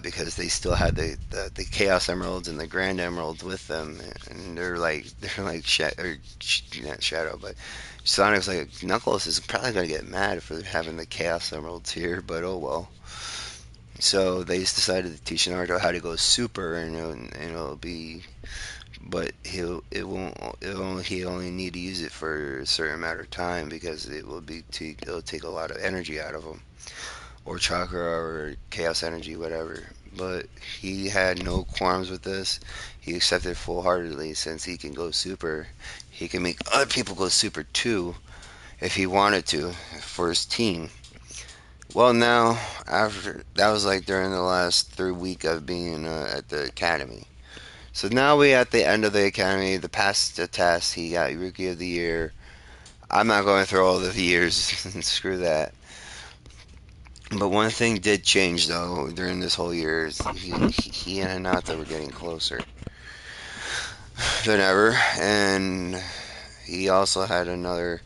Because they still had the Chaos Emeralds and the Grand Emeralds with them, and they're like not Shadow, but Sonic's like Knuckles is probably gonna get mad for having the Chaos Emeralds here, but oh well. So they just decided to teach Naruto how to go super, and it'll be, but he'll only need to use it for a certain amount of time because it'll take a lot of energy out of him, or chakra or chaos energy, whatever. But he had no qualms with this. He accepted full heartedly since he can go super. He can make other people go super too if he wanted to for his team. Well, now, after that was like during the last 3 week of being at the academy. So now we at the end of the academy. The past the test, he got Rookie of the Year. I'm not going through all the years. Screw that. But one thing did change though during this whole year is he and Hinata were getting closer than ever, and he also had another.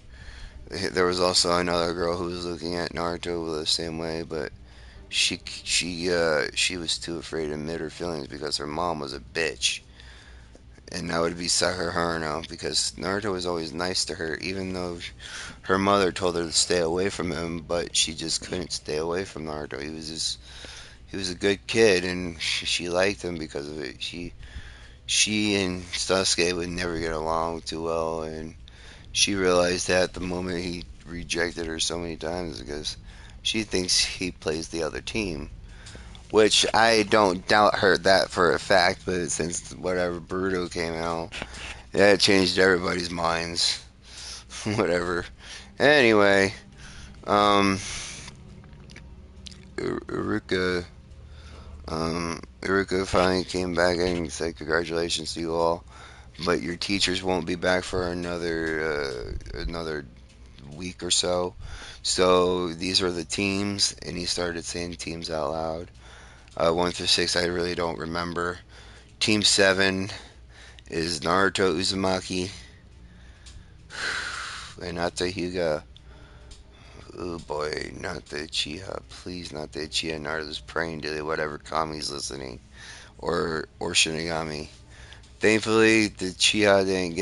There was also another girl who was looking at Naruto the same way, but she was too afraid to admit her feelings because her mom was a bitch, and that would be Sakura Haruno because Naruto was always nice to her, even though her mother told her to stay away from him, but she just couldn't stay away from Naruto. He was a good kid, and she liked him because of it. She and Sasuke would never get along too well, and she realized that the moment he rejected her so many times because she thinks he plays the other team, which I don't doubt her that for a fact. But since whatever Boruto came out, that changed everybody's minds. Whatever. Anyway, um, Iruka Iruka finally came back and said congratulations to you all, but your teachers won't be back for another week or so. So these are the teams, and he started saying teams out loud. 1 through 6, I really don't remember. Team 7 is Naruto Uzumaki and not the Hyuga. Oh boy, not the Uchiha. Please, not the Uchiha. Naruto's praying to whatever Kami's listening, or Shinigami. Thankfully, the Uchiha didn't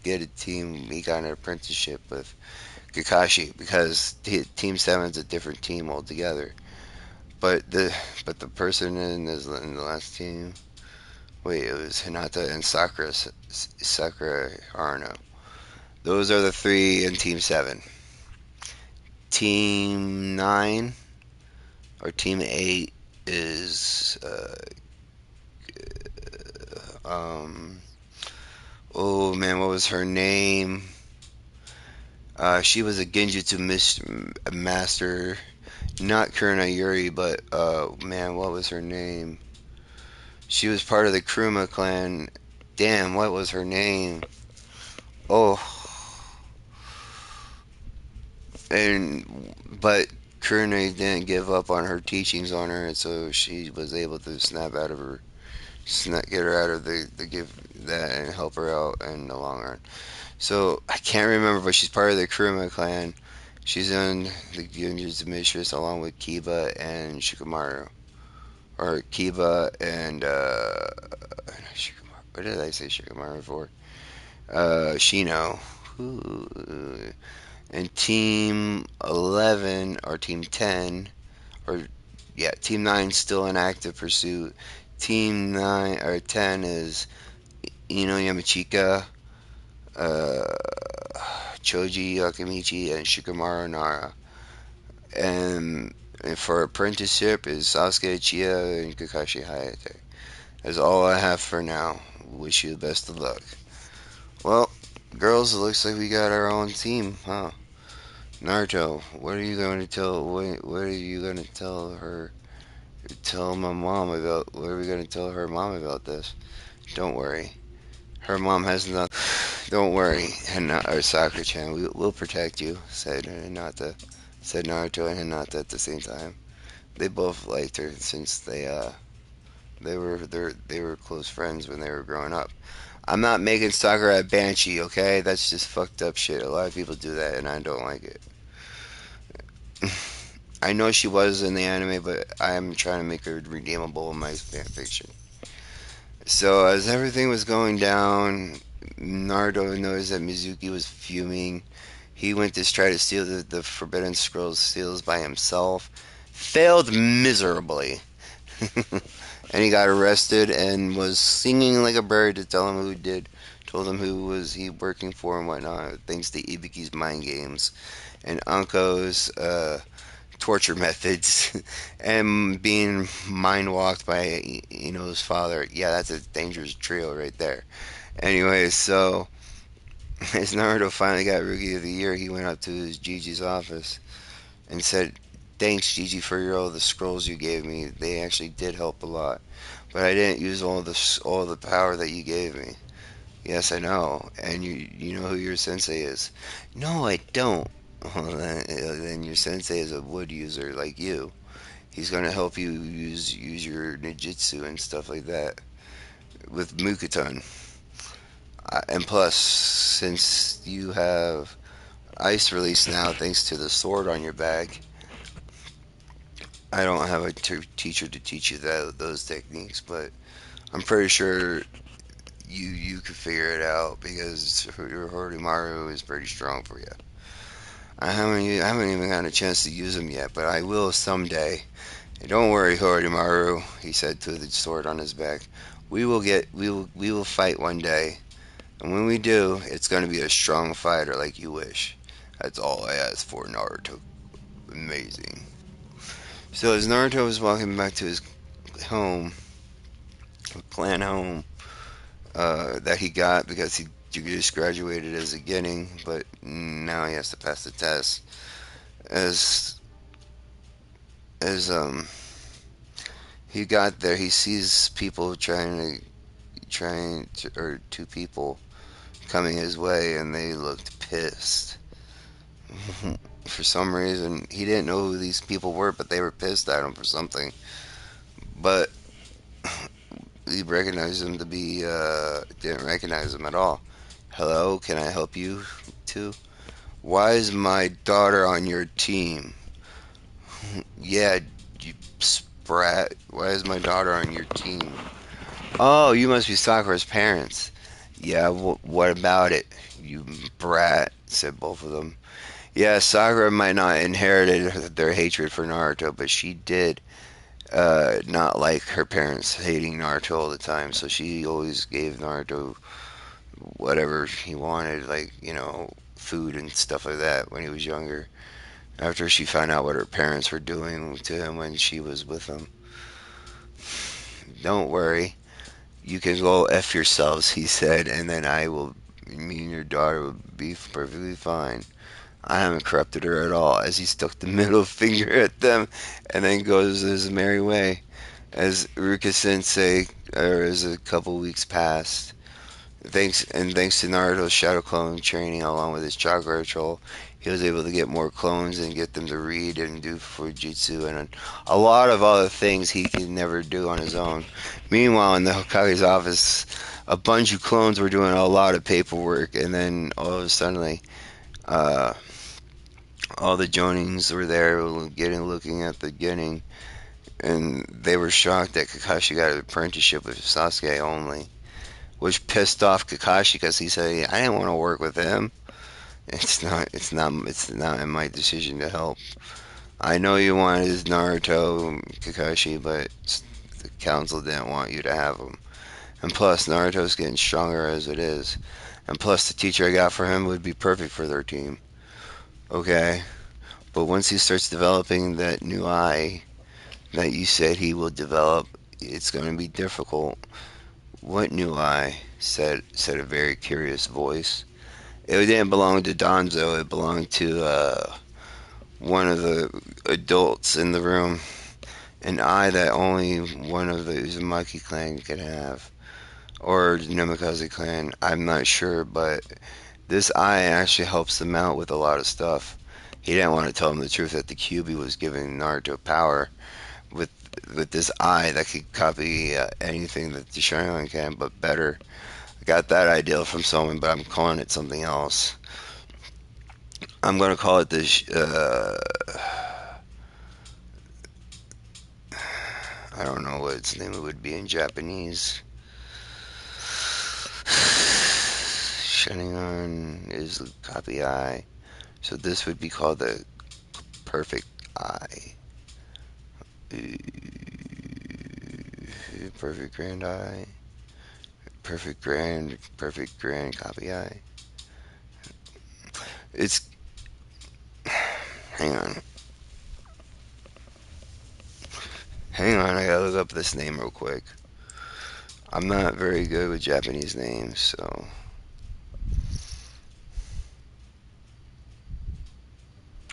get a team. He got an apprenticeship with Kakashi because Team Seven's a different team altogether. But the person in the last team, wait, it was Hinata and Sakura Haruno. Those are the three in Team Seven. Team Nine or Team Eight is um oh man, what was her name? She was a Genjutsu master, not Kurina Yuri, but man, what was her name? She was part of the Kuruma clan. Damn, what was her name? Oh, and but Kurina didn't give up on her teachings on her, and so she was able to get her out of the give that and help her out in the long run. So I can't remember, but she's part of the Kuruma clan. She's in the Genjutsu Mistress along with Kiba and Shikamaru, or Kiba and Shikamaru. What did I say Shikamaru for? Shino. Ooh. And Team 11 or Team 10 or yeah, Team 9 still in active pursuit. Team 9 or 10 is Ino Yamachika, uh, Choji Akimichi and Shikamaru Nara. And for apprenticeship is Sasuke Uchiha and Kakashi Hayate. That's all I have for now. Wish you the best of luck. Well, girls, it looks like we got our own team, huh? Naruto, what are you going to tell? What are you going to tell her? Tell my mom about. What are we going to tell her mom about this? Don't worry, her mom has nothing. Don't worry, and or Sakura-chan, we'll protect you," said Hinata. Said Naruto and Hinata at the same time. They both liked her since they were close friends when they were growing up. I'm not making Sakura a banshee, okay? That's just fucked up shit. A lot of people do that, and I don't like it. I know she was in the anime, but I am trying to make her redeemable in my fanfiction. So as everything was going down, Naruto noticed that Mizuki was fuming. He went to try to steal the Forbidden Scrolls seals by himself. Failed miserably. And he got arrested and was singing like a bird to tell him who did, told him who was he working for and whatnot, thanks to Ibuki's mind games and Anko's torture methods and being mind walked by Ino's father. Yeah, that's a dangerous trio right there. Anyway, so as Naruto finally got Rookie of the Year, he went up to his Gigi's office and said, "Thanks, Gigi, for all the scrolls you gave me. They actually did help a lot, but I didn't use all the power that you gave me." "Yes, I know. And you know who your sensei is?" "No, I don't." Well, then your sensei is a wood user like you. He's gonna help you use your ninjutsu and stuff like that with Mukuton. And plus, since you have ice release now, thanks to the sword on your back, I don't have a teacher to teach you those techniques, but I'm pretty sure you could figure it out because your Horomaru is pretty strong for you. I haven't even gotten a chance to use him yet, but I will someday. "Don't worry, Horomaru," he said to the sword on his back. We will fight one day, and when we do, it's going to be a strong fighter like you wish. That's all I ask for, Naruto. Amazing." So as Naruto was walking back to his home, clan home, that he got because he just graduated as a Genin, but now he has to pass the test. As as he got there, he sees people or two people coming his way, and they looked pissed. For some reason, he didn't know who these people were, but they were pissed at him for something. But he recognized them to be didn't recognize them at all. "Hello, can I help you too?" "Why is my daughter on your team?" "Yeah, you sprat. Why is my daughter on your team?" "Oh, you must be Sakura's parents." "Yeah, what about it, you brat?" said both of them. "Yeah, Sakura might not inherited their hatred for Naruto, but she did not like her parents hating Naruto all the time, so she always gave Naruto whatever he wanted, like, food and stuff like that when he was younger, after she found out what her parents were doing to him when she was with him. "Don't worry. You can go F yourselves," he said, "and then me and your daughter will be perfectly fine. I haven't corrupted her at all," as he stuck the middle finger at them and then goes his merry way. As Ruka Sensei, or as a couple weeks passed, thanks to Naruto's shadow clone training along with his chakra control, he was able to get more clones and get them to read and do Fujitsu and a lot of other things he could never do on his own. Meanwhile, in the Hokage's office, a bunch of clones were doing a lot of paperwork, and then all of a sudden, uh, all the Jonins were there looking at the beginning, and they were shocked that Kakashi got an apprenticeship with Sasuke only, which pissed off Kakashi because he said, "I didn't want to work with him. It's not in my decision to help. I know you wanted Naruto, Kakashi, but the council didn't want you to have him. And plus, Naruto's getting stronger as it is." And plus, the teacher I got for him would be perfect for their team. Okay. But once he starts developing that new eye that you said he will develop, it's going to be difficult. What new eye? Said a very curious voice. It didn't belong to Donzo. It belonged to one of the adults in the room. An eye that only one of the Uzumaki clan could have. Or Namikaze clan. I'm not sure, but this eye actually helps them out with a lot of stuff. He didn't want to tell him the truth that the Kyuubi was giving Naruto power with this eye that could copy anything that the Sharingan can, but better. I got that idea from someone, but I'm calling it something else. I'm gonna call it this. I don't know what its name would be in Japanese. Sharingan is copy eye, so this would be called the perfect eye. Perfect grand eye. Perfect grand copy eye. It's. Hang on. Hang on, I gotta look up this name real quick. I'm not very good with Japanese names, so.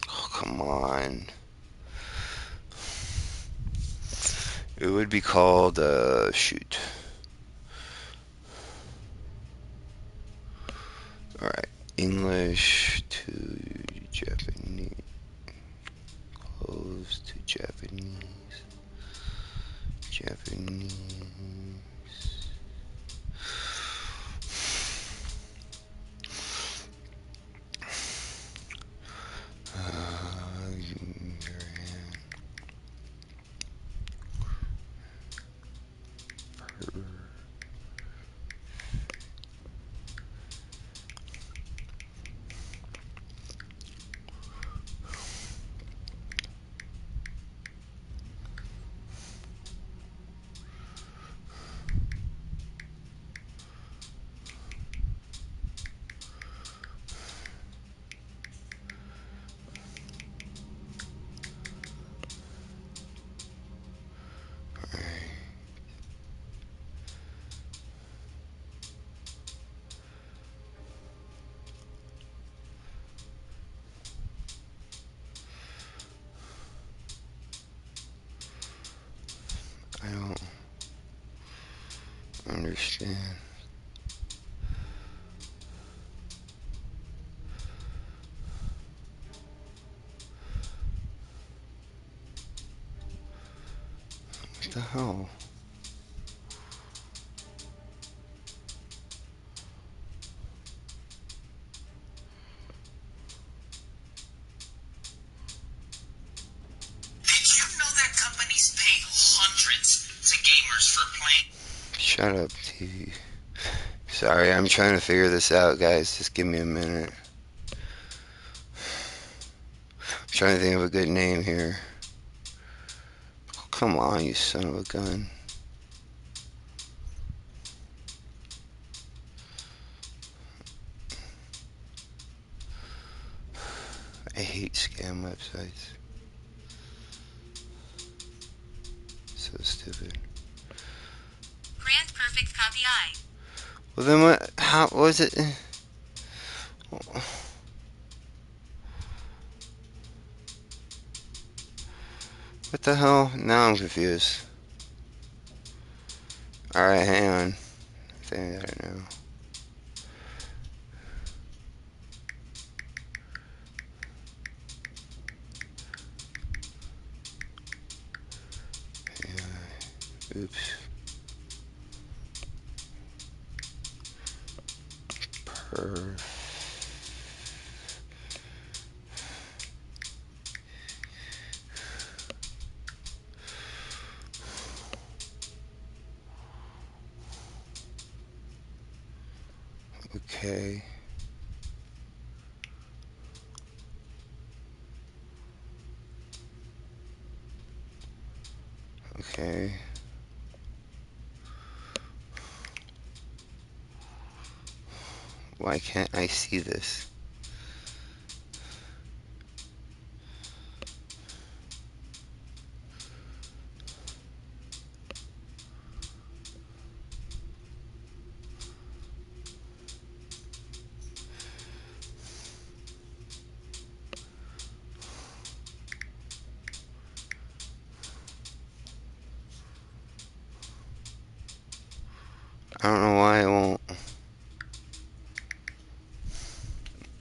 Oh, come on. It would be called, shoot. Alright. English to Japanese. Close to Japanese. Japanese. I don't understand. What the hell? Did you know that companies pay hundreds to gamers for playing? Shut up, TV. Sorry, I'm trying to figure this out, guys. Just give me a minute. I'm trying to think of a good name here. Oh, come on, you son of a gun. I hate scam websites. So stupid. Grand Perfect Copy I. Well, then what? How was it? What the hell? Now I'm confused. Alright, hang on. I think I got it now. Yeah. Oops. Perfect. Okay. Okay. Why can't I see this? I don't know why it won't.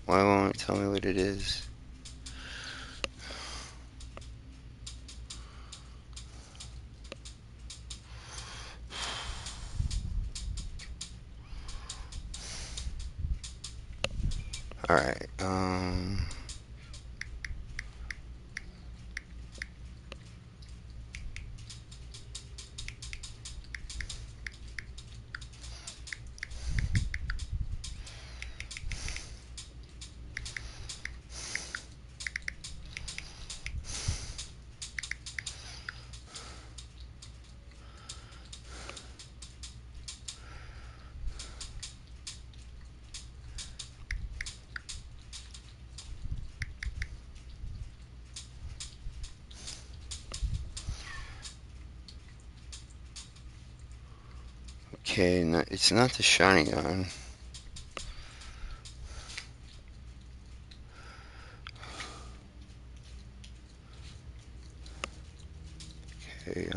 Why won't it tell me what it is? Alright, okay, no, it's not the shiny gun. Okay,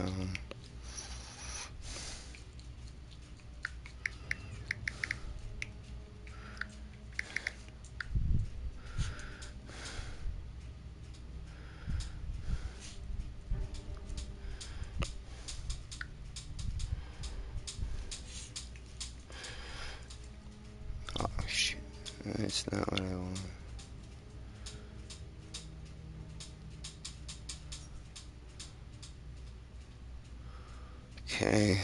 oh shoot, that's not what I want. Okay.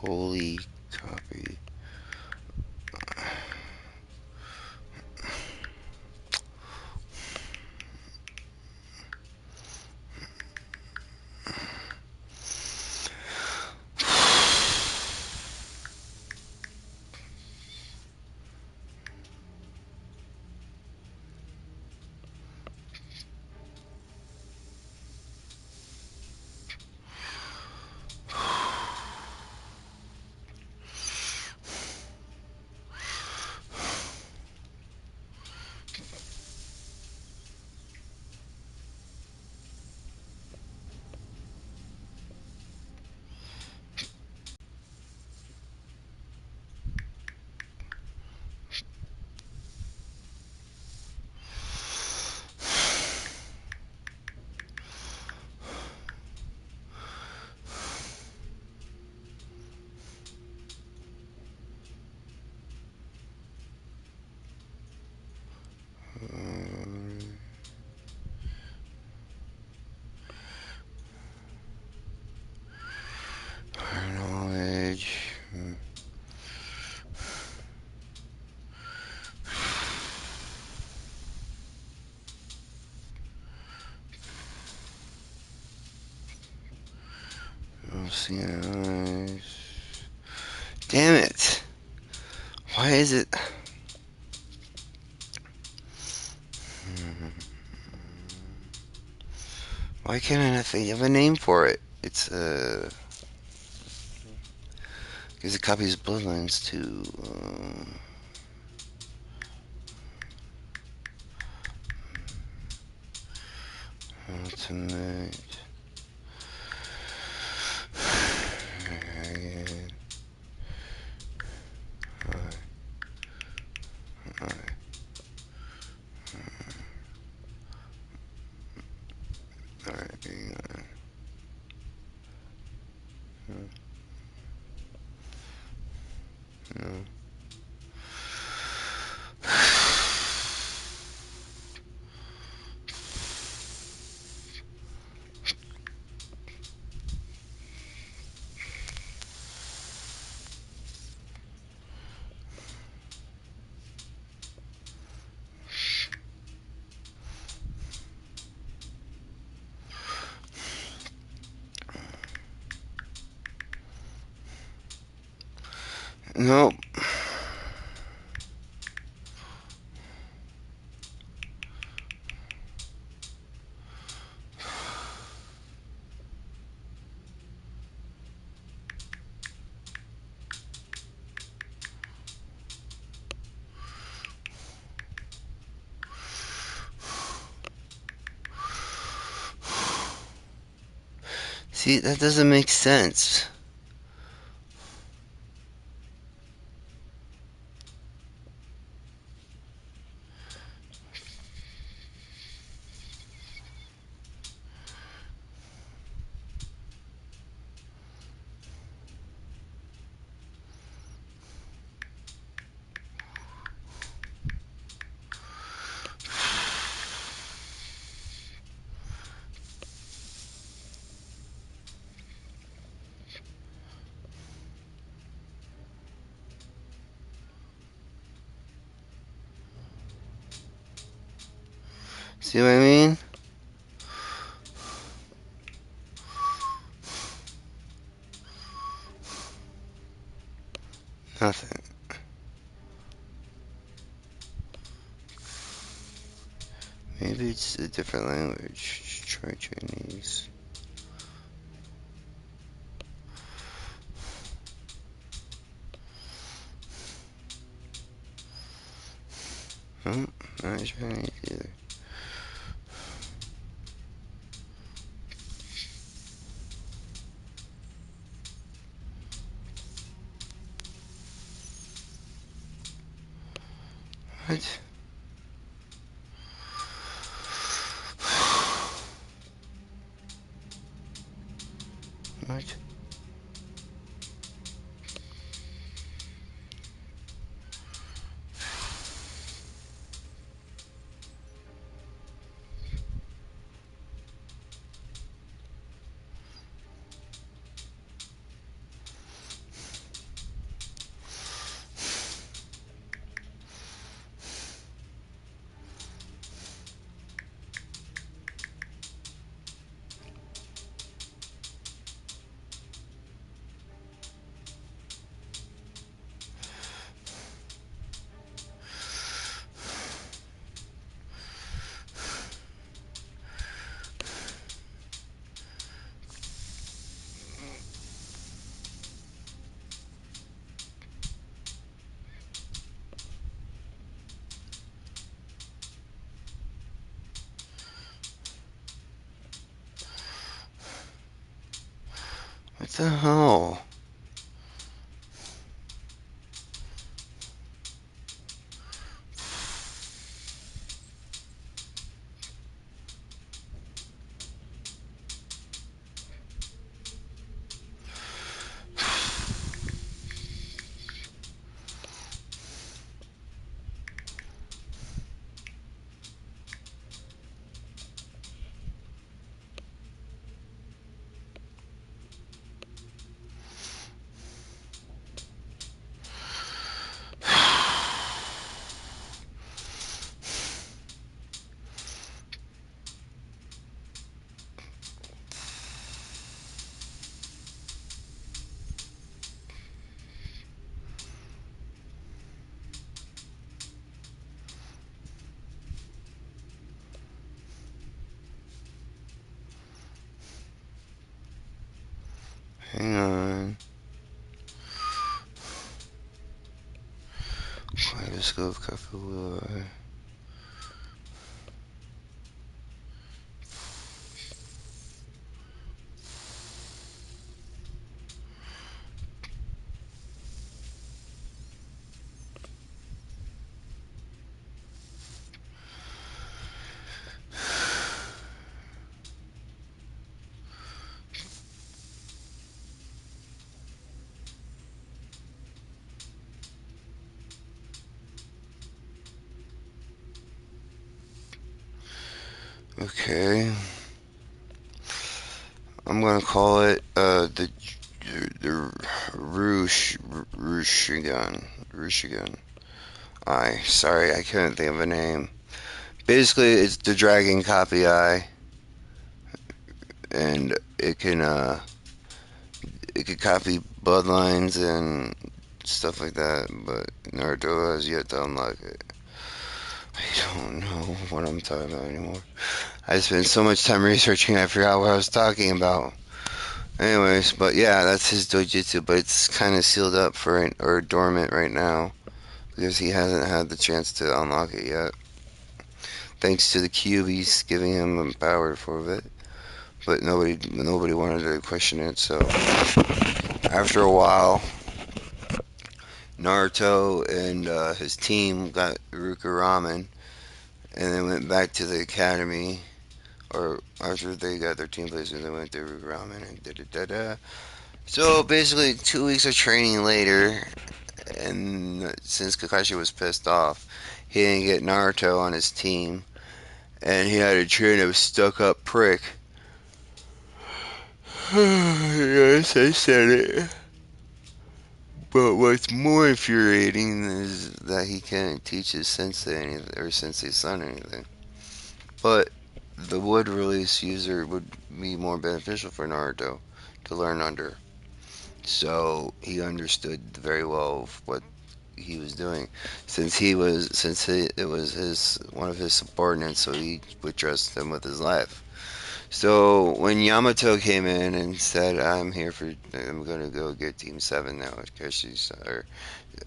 Holy copy. Knowledge. We'll see eyes. Damn it! Why is it? Why can't I not think of a name for it? It's gives it copies of Bloodlines to ultimate. Alright, hang on. No. No. See, that doesn't make sense. See what I mean? Nothing. Maybe it's a different language. Try Chinese. No, not Chinese either. What? What? What the hell? Hang on. Kaleidoscope Kapalua. Okay. I'm gonna call it the Rushigan. Rushigan. Sorry, I couldn't think of a name. Basically, it's the dragon copy eye, and it can copy bloodlines and stuff like that. But Naruto has yet to unlock it. I don't know what I'm talking about anymore. I spent so much time researching, I forgot what I was talking about. Anyways, but yeah, that's his dojutsu, but it's kind of sealed up for or dormant right now because he hasn't had the chance to unlock it yet. Thanks to the Kyuubi's giving him power for it, but nobody wanted to question it. So after a while, Naruto and his team got Iruka Ramen, and then went back to the academy. Or after they got their team placement, they went to Iruka Ramen and da da da da. So basically, 2 weeks of training later, and since Kakashi was pissed off, he didn't get Naruto on his team, and he had to train a stuck-up prick. Yes, I said it. But what's more infuriating is that he can't teach his sensei anything, or sensei's son anything. But the wood release user would be more beneficial for Naruto to learn under. So he understood very well what he was doing, it was his one of his subordinates, so he would trust him with his life. So when Yamato came in and said, I'm gonna go get Team Seven now," because she's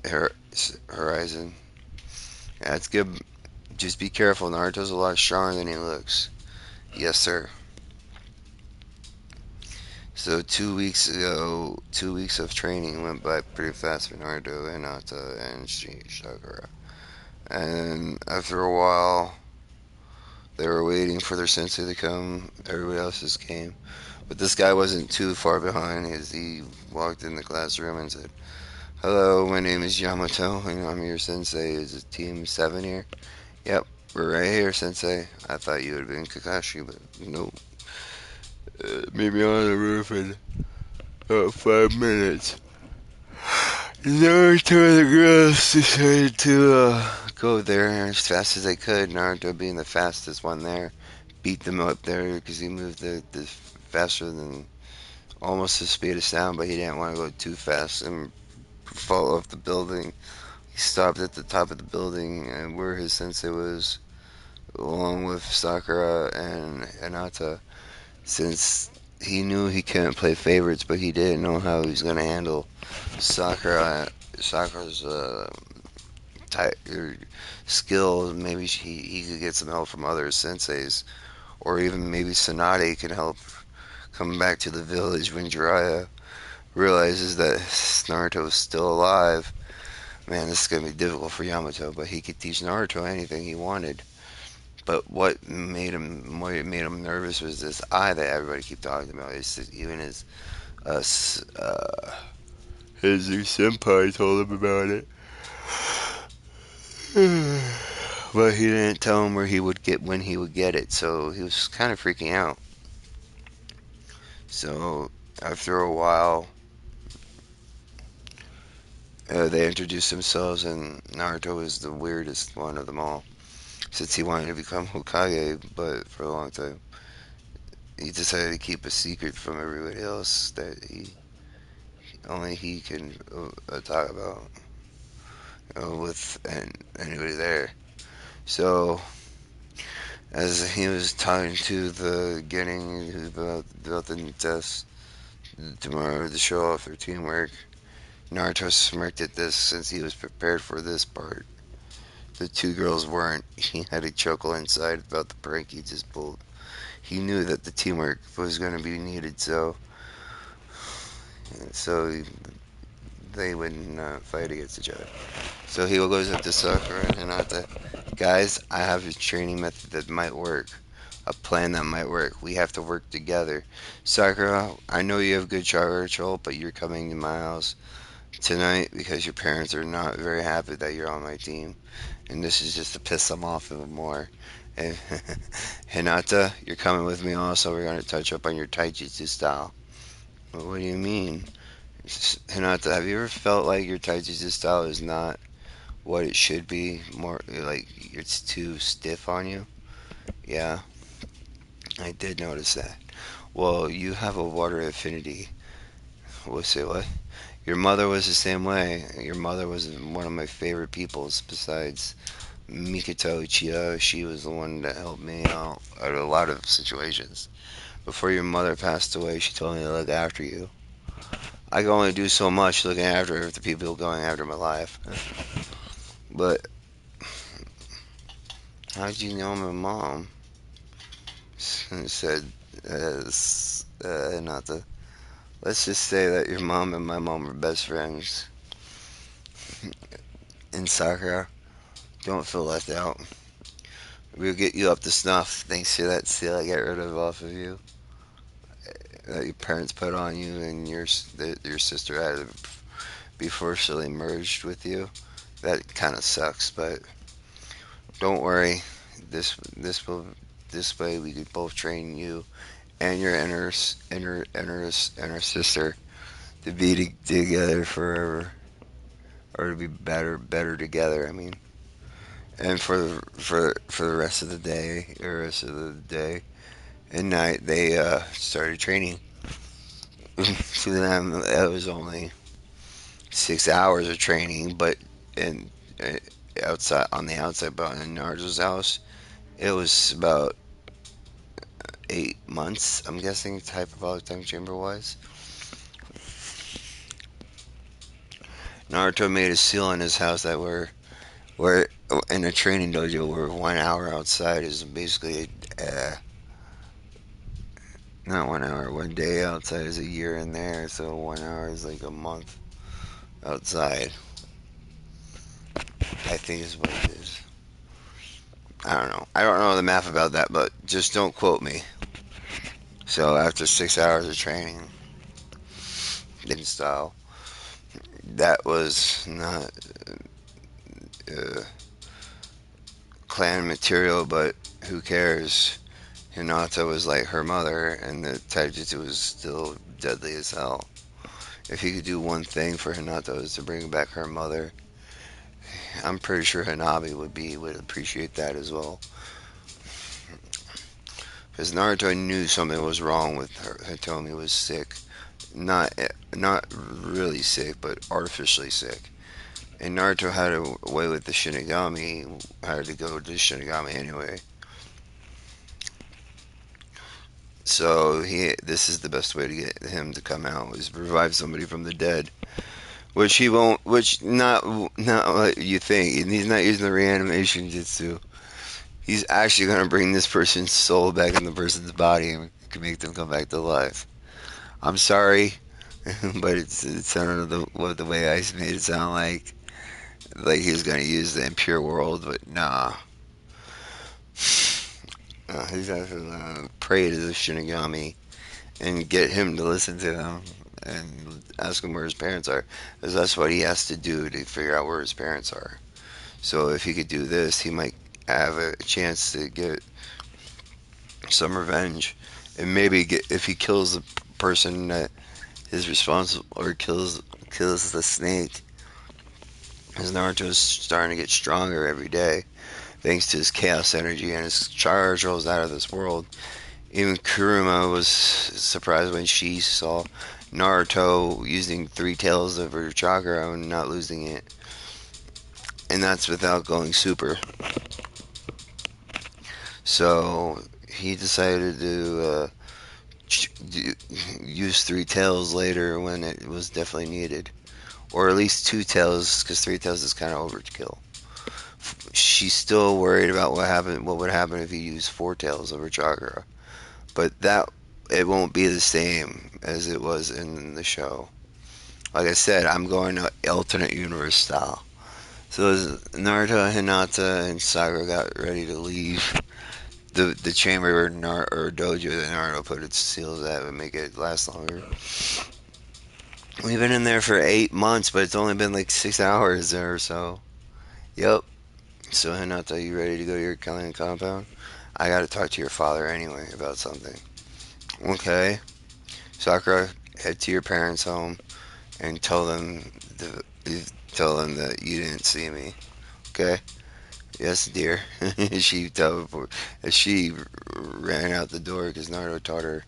her, Horizon. That's good. Just be careful. Naruto's a lot stronger than he looks. Yes, sir. So 2 weeks ago, 2 weeks of training went by pretty fast for Naruto, Hinata, and Sakura. And after a while, they were waiting for their sensei to come. Everybody else's came. But this guy wasn't too far behind as he walked in the classroom and said, "Hello, my name is Yamato, and I'm your sensei. Is it Team 7 here?" "Yep, we're right here, sensei." "I thought you would have been Kakashi, but nope. Meet me on the roof in 5 minutes." Naruto and the girls decided to go there as fast as they could. Naruto being the fastest one there, beat them up there because he moved the faster than almost the speed of sound, but he didn't want to go too fast and fall off the building. He stopped at the top of the building and where his sensei was, along with Sakura and Hinata, since he knew he couldn't play favorites, but he didn't know how he was going to handle Sakura. Sakura's skills. Maybe he could get some help from other senseis, or even maybe Tsunade can help come back to the village when Jiraiya realizes that Naruto is still alive. Man, this is gonna be difficult for Yamato, but he could teach Naruto anything he wanted. But what made him nervous was this eye that everybody keep talking about. Even uh, uh, his new senpai told him about it. But he didn't tell him where he would get when he would get it, so he was kind of freaking out. So after a while, they introduced themselves, and Naruto was the weirdest one of them all, since he wanted to become Hokage, but for a long time he decided to keep a secret from everybody else that he only he can talk about with anybody there. So as he was talking to the getting about the test tomorrow to show off their teamwork, Naruto smirked at this since he was prepared for this part. The two girls weren't. He had a chuckle inside about the prank he just pulled. He knew that the teamwork was going to be needed, so they wouldn't fight against each other. So he goes up to Sakura and Hinata. "Guys, I have a training method that might work. A plan that might work. We have to work together. Sakura, I know you have good chakra control, but you're coming to my house tonight because your parents are not very happy that you're on my team. And this is just to piss them off even more. And Hinata, you're coming with me also. We're going to touch up on your taijutsu style." "What do you mean?" "Hinata, have you ever felt like your taijutsu style is not what it should be? More like it's too stiff on you?" "Yeah, I did notice that." "Well, you have a water affinity." "We'll say what?" Your mother was the same way. Your mother was one of my favorite peoples besides Mikoto Uchiha. She was the one that helped me out of a lot of situations. Before your mother passed away, she told me to look after you. I can only do so much looking after the people going after my life. But how did you know my mom? Said, not to. Let's just say that your mom and my mom were best friends in Sakura. Don't feel left out. We'll get you up to snuff thanks to that seal I get rid of off of you that your parents put on you and that your sister had to be forcibly merged with you. That kind of sucks, but don't worry. This way we could both train you and your inner sister to be together forever, or to be better together. I mean, and for the rest of the day, or rest of the day and night, they started training. To them, it was only 6 hours of training, but in outside on the outside, but in Naruto's house, it was about 8 months. I'm guessing hyperbolic time chamber wise. Naruto made a seal in his house that where in a training dojo where 1 hour outside is basically not 1 hour. 1 day outside is a year in there, so 1 hour is like a month outside. I think is what it is. I don't know. I don't know the math about that, but just don't quote me. So after 6 hours of training in style, that was not uh, clan material, but who cares? Hinata was like her mother, and the taijutsu was still deadly as hell. If he could do one thing for Hinata is to bring back her mother, I'm pretty sure Hanabi would appreciate that as well. Because Naruto knew something was wrong with her. Hitomi was sick, not really sick, but artificially sick. And Naruto had a way with the Shinigami, had to go to the Shinigami anyway. So this is the best way to get him to come out is revive somebody from the dead, which he won't. Which not what you think. And he's not using the reanimation jutsu. He's actually gonna bring this person's soul back in the person's body and can make them come back to life. I'm sorry, but it sounded the way I made it sound like he was gonna use the impure world, but nah. He's actually gonna pray to the Shinigami and get him to listen to him and ask him where his parents are, because that's what he has to do to figure out where his parents are. So if he could do this, he might have a chance to get some revenge, and maybe if he kills the person that is responsible or kills the snake, his Naruto's starting to get stronger every day thanks to his chaos energy and his charge rolls out of this world. Even Kuruma was surprised when she saw Naruto using three tails of her chakra and not losing it. And that's without going super. So he decided to use three tails later when it was definitely needed. Or at least two tails, because three tails is kind of overkill. She's still worried about what would happen if you use four tails of her chakra. But that it won't be the same as it was in the show. Like I said, I'm going to alternate universe style. So as Naruto, Hinata, and Sakura got ready to leave the chamber or dojo that Naruto put its seals at would make it last longer. We've been in there for 8 months, but it's only been like 6 hours or so. Yep. So Hinata, you ready to go to your clan compound? I gotta talk to your father anyway about something. Okay. Sakura, head to your parents' home and tell them that you didn't see me. Okay? Yes, dear. She ran out the door because Naruto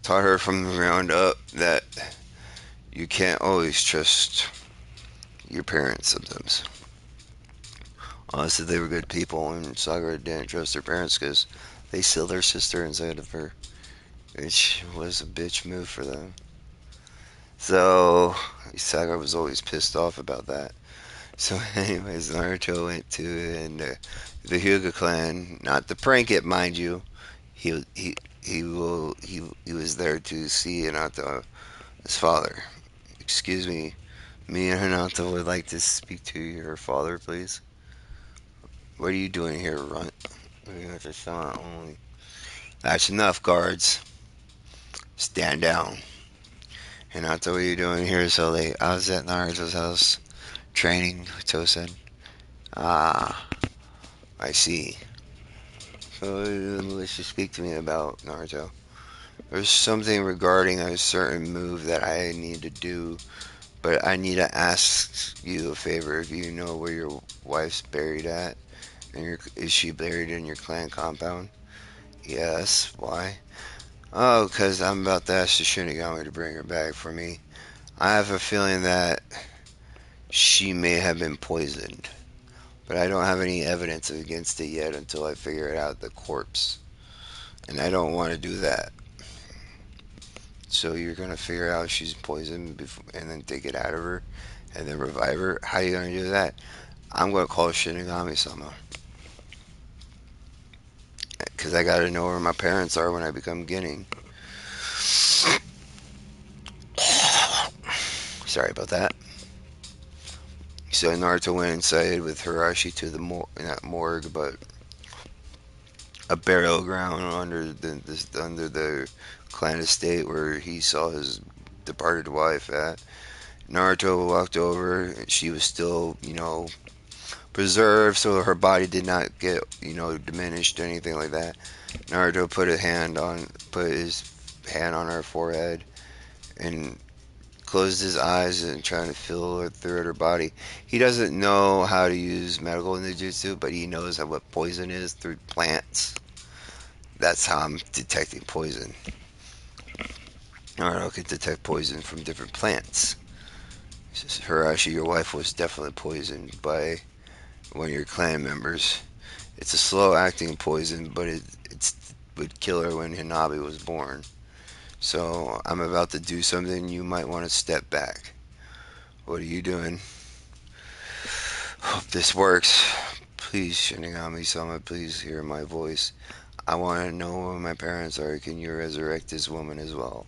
taught her from the ground up that You can't always trust your parents sometimes. Honestly, they were good people, and Sakura didn't trust her parents because they sealed their sister inside of her, which was a bitch move for them. So Sakura was always pissed off about that. So, anyways, Naruto went to the Hyuga clan, not to prank it, mind you. He he he was there to see Hinata, his father. Excuse me, me and Hinata would like to speak to your father, please. What are you doing here, Runt? We got the son only. That's enough, guards. Stand down. Hinata, what are you doing here so late? I was at Naruto's house training, Tosen. Ah, I see. So, let's just speak to me about Naruto. There's something regarding a certain move that I need to do, but I need to ask you a favor. If you know where your wife's buried at, and is she buried in your clan compound? Yes. Why? Oh, because I'm about to ask the Shinigami to bring her back for me. I have a feeling that she may have been poisoned, but I don't have any evidence against it yet until I figure it out the corpse. And I don't want to do that. So you're gonna figure out she's poisoned before, and then take it out of her, and then revive her. How are you gonna do that? I'm gonna call Shinigami Sama because I gotta know where my parents are when I become Ginning. Sorry about that. So Naruto went inside with Hirashi to the not morgue, but a burial ground under the clan estate where he saw his departed wife at. Naruto walked over. She was still, preserved, so her body did not get, diminished or anything like that. Naruto put his hand on her forehead and closed his eyes and trying to feel her throughout her body. He doesn't know how to use medical ninjutsu, but he knows what poison is through plants. That's how I'm detecting poison. Naruto can detect poison from different plants. Hirashi, your wife was definitely poisoned by one of your clan members. It's a slow acting poison, but it would kill her when Hinabi was born. So I'm about to do something. You might want to step back. What are you doing? Hope this works. Please, Shinigami Sama, please hear my voice. I want to know where my parents are. Can you resurrect this woman as well?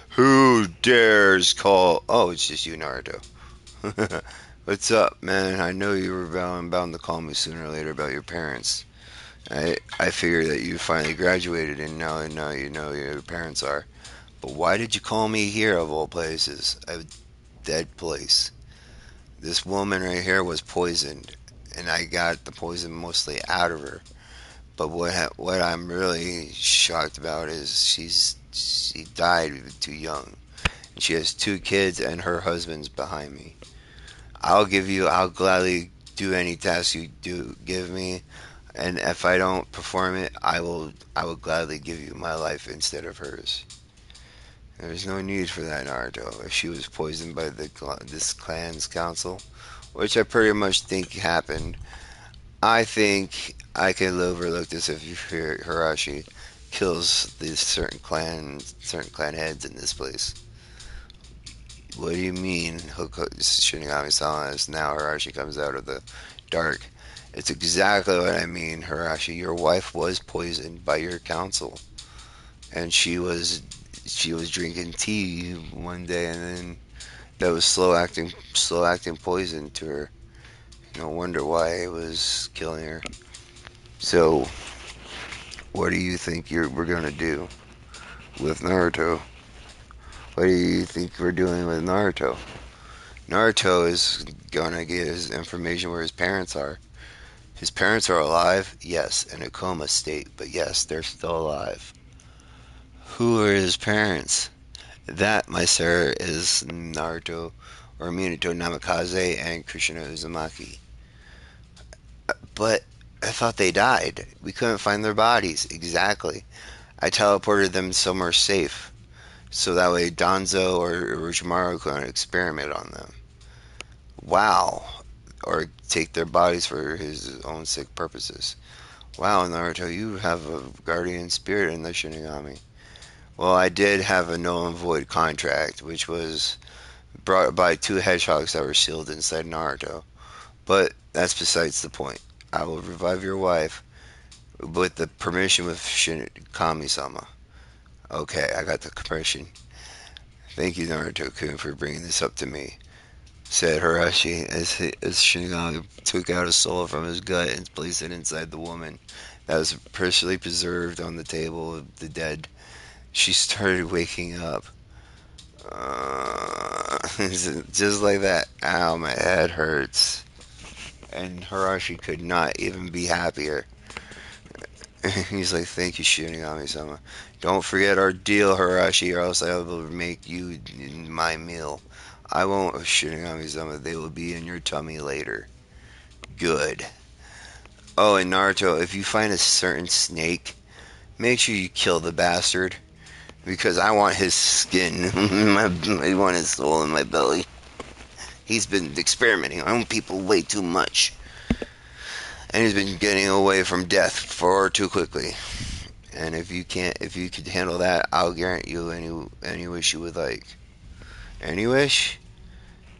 Who dares call? Oh, it's just you, Naruto. What's up, man? I know you were bound to call me sooner or later about your parents. I figured that you finally graduated and now you know who your parents are. But why did you call me here of all places? A dead place. This woman right here was poisoned, and I got the poison mostly out of her. But what I'm really shocked about is she died too young. And she has two kids, and her husband's behind me. I'll gladly do any task you do give me, and if I don't perform it, I will gladly give you my life instead of hers. There's no need for that, Naruto. If she was poisoned by this clan's council, which I pretty much think happened, I think I can overlook this if Hirashi kills these certain clan heads in this place. What do you mean, Shinigami-sama, as now Hirashi comes out of the dark? It's exactly what I mean, Hirashi. Your wife was poisoned by your council, and she was drinking tea one day, and then that was slow acting poison to her. No wonder why it was killing her. So, what do you think we're gonna do with Naruto? What do you think we're doing with Naruto? Naruto is gonna get his information where his parents are. His parents are alive, yes, in a coma state, but yes, they're still alive. Who are his parents? That, my sir, is Naruto or Minato Namikaze and Krishna Uzumaki. But I thought they died. We couldn't find their bodies. Exactly. I teleported them somewhere safe. so that way Danzo or Orochimaru can experiment on them. Wow. Or take their bodies for his own sick purposes. Wow, Naruto, you have a guardian spirit in the Shinigami. Well, I did have a null and void contract, which was brought by two hedgehogs that were sealed inside Naruto. But that's besides the point. I will revive your wife with the permission of Kami-sama. Okay, I got the permission. Thank you, Naruto-kun, for bringing this up to me, said Hirashi as Shinigami took out a soul from his gut and placed it inside the woman that was personally preserved on the table of the dead. She started waking up. Just like that. Ow, my head hurts. And Hirashi could not even be happier. He's like, thank you, Shinigami-sama. Don't forget our deal, Hirashi, or else I will make you my meal. I won't, Shinigami-sama. They will be in your tummy later. Good. Oh, and Naruto, if you find a certain snake, make sure you kill the bastard. Because I want his skin. I want his soul in my belly. He's been experimenting on people way too much. And he's been getting away from death far too quickly. And if you could handle that, I'll grant you any wish you would like. Any wish?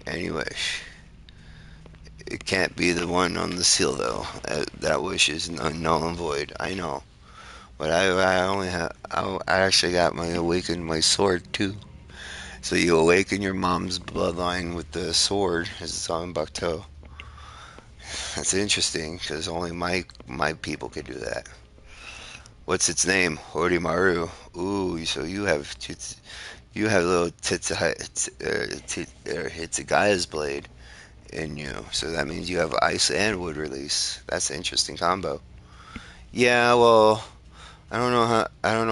Any wish. It can't be the one on the seal though. That wish is null and void. I know, but I only have I actually got my awakened my sword too. So you awaken your mom's bloodline with the sword as it's on Bakto. That's interesting because only my people can do that. What's its name? Horimaru. Ooh, so you have a little Hitsugaya's blade in you. So that means you have ice and wood release. That's an interesting combo. Yeah, well, I don't know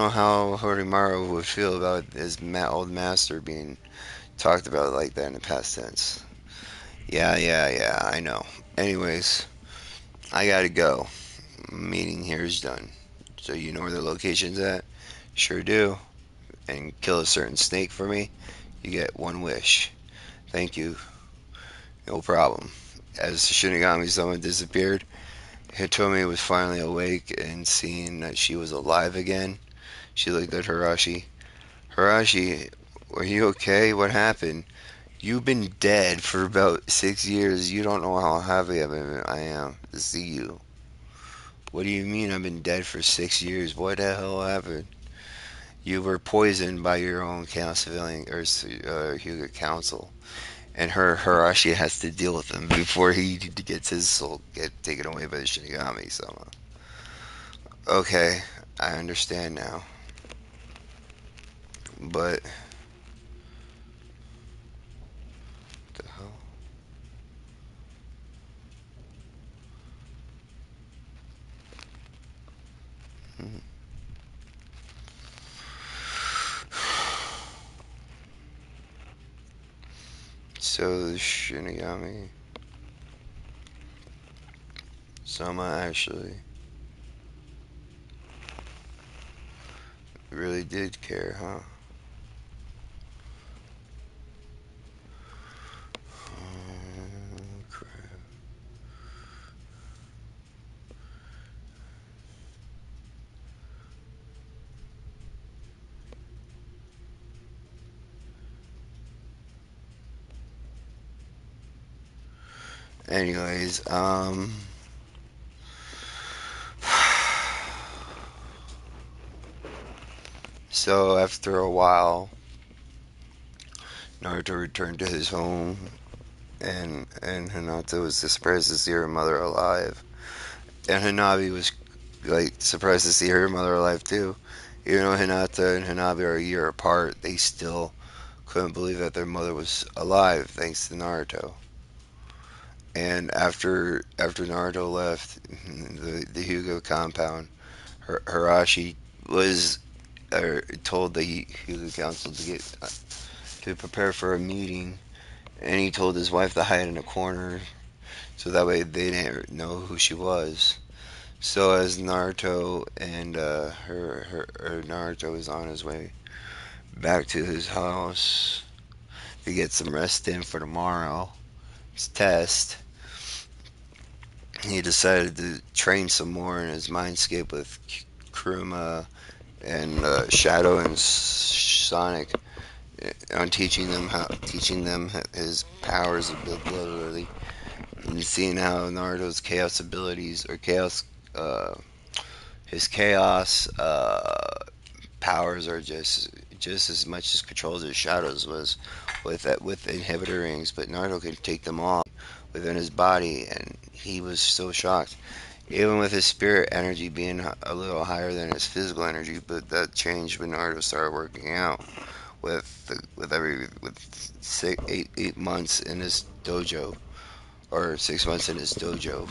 how Horimaru would feel about his old master being talked about like that in the past tense. Yeah, I know. Anyways, I gotta go. Meeting here is done. So you know where the location's at? Sure do. And kill a certain snake for me, you get one wish. Thank you. No problem. As Shinigami Sama disappeared, Hitomi was finally awake and seeing that she was alive again. She looked at Hirashi. Hirashi, are you okay? What happened? You've been dead for about 6 years. You don't know how happy I am to see you. What do you mean I've been dead for 6 years? What the hell happened? You were poisoned by your own Chaos Civilian or Hyuga Council, and Hirashi has to deal with him before he gets his soul get taken away by the Shinigami. So, okay, I understand now. But the hell? Hmm. So the Shinigami Sama actually really did care, huh? Crap. Anyways, so after a while, Naruto returned to his home, and Hinata was surprised to see her mother alive, and Hanabi was like surprised to see her mother alive too. Even though Hinata and Hanabi are a year apart, they still couldn't believe that their mother was alive thanks to Naruto. And after Naruto left the Hugo compound, Hirashi was told the Hugo Council to prepare for a meeting, and he told his wife to hide in a corner so that way they didn't know who she was. So as Naruto and Naruto is on his way back to his house to get some rest in for tomorrow's test. He decided to train some more in his mindscape with Kuruma and Shadow and Sonic on teaching them his powers ability, and seeing how Naruto's chaos abilities or chaos uh, his chaos powers are just as much as controlled as Shadow's was with inhibitor rings, but Naruto can take them all within his body, and he was so shocked. Even with his spirit energy being a little higher than his physical energy, but that changed when Naruto started working out with 8 months in his dojo, or 6 months in his dojo.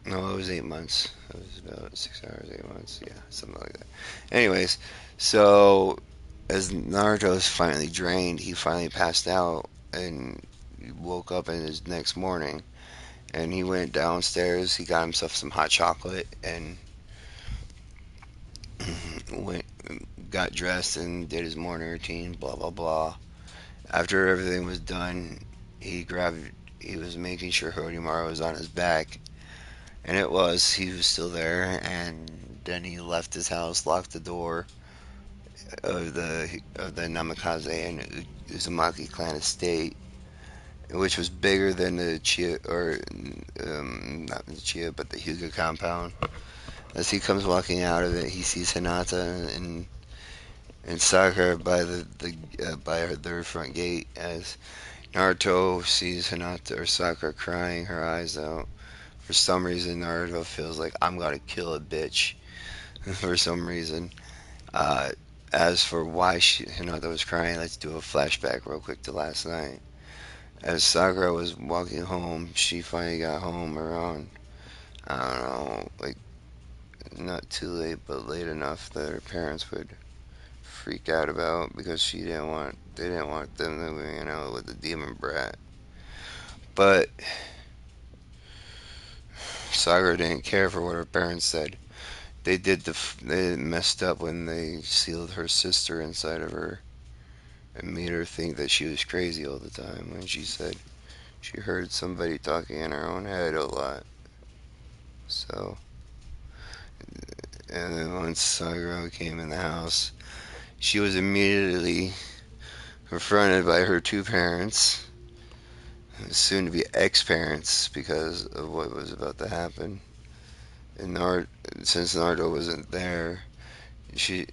No, it was 8 months. It was about 6 hours, 8 months. Yeah, something like that. Anyways, so as Naruto was finally drained, he finally passed out and woke up in his next morning. And he went downstairs. He got himself some hot chocolate and went, got dressed and did his morning routine. Blah blah blah. After everything was done, he grabbed. He was making sure Hodimaru was on his back, and it was. He was still there, and then he left his house, locked the door of the Namikaze and Uzumaki clan estate, which was bigger than the Chia or not the Chia, but the Hyuga compound. As he comes walking out of it, he sees Hinata and Sakura by their front gate. As Naruto sees Hinata or Sakura crying her eyes out. For some reason, Naruto feels like I'm gonna kill a bitch. For some reason. Uh, as for why Hinata was crying, let's do a flashback real quick to last night. As Sakura was walking home, she finally got home around, I don't know, like not too late, but late enough that her parents would freak out about because they didn't want them to be hanging out with the demon brat. But Sakura didn't care for what her parents said. They messed up when they sealed her sister inside of her and made her think that she was crazy all the time when she said she heard somebody talking in her own head a lot. So, and then once Sakura came in the house, she was immediately confronted by her two parents, soon to be ex parents, because of what was about to happen. And since Naruto wasn't there, she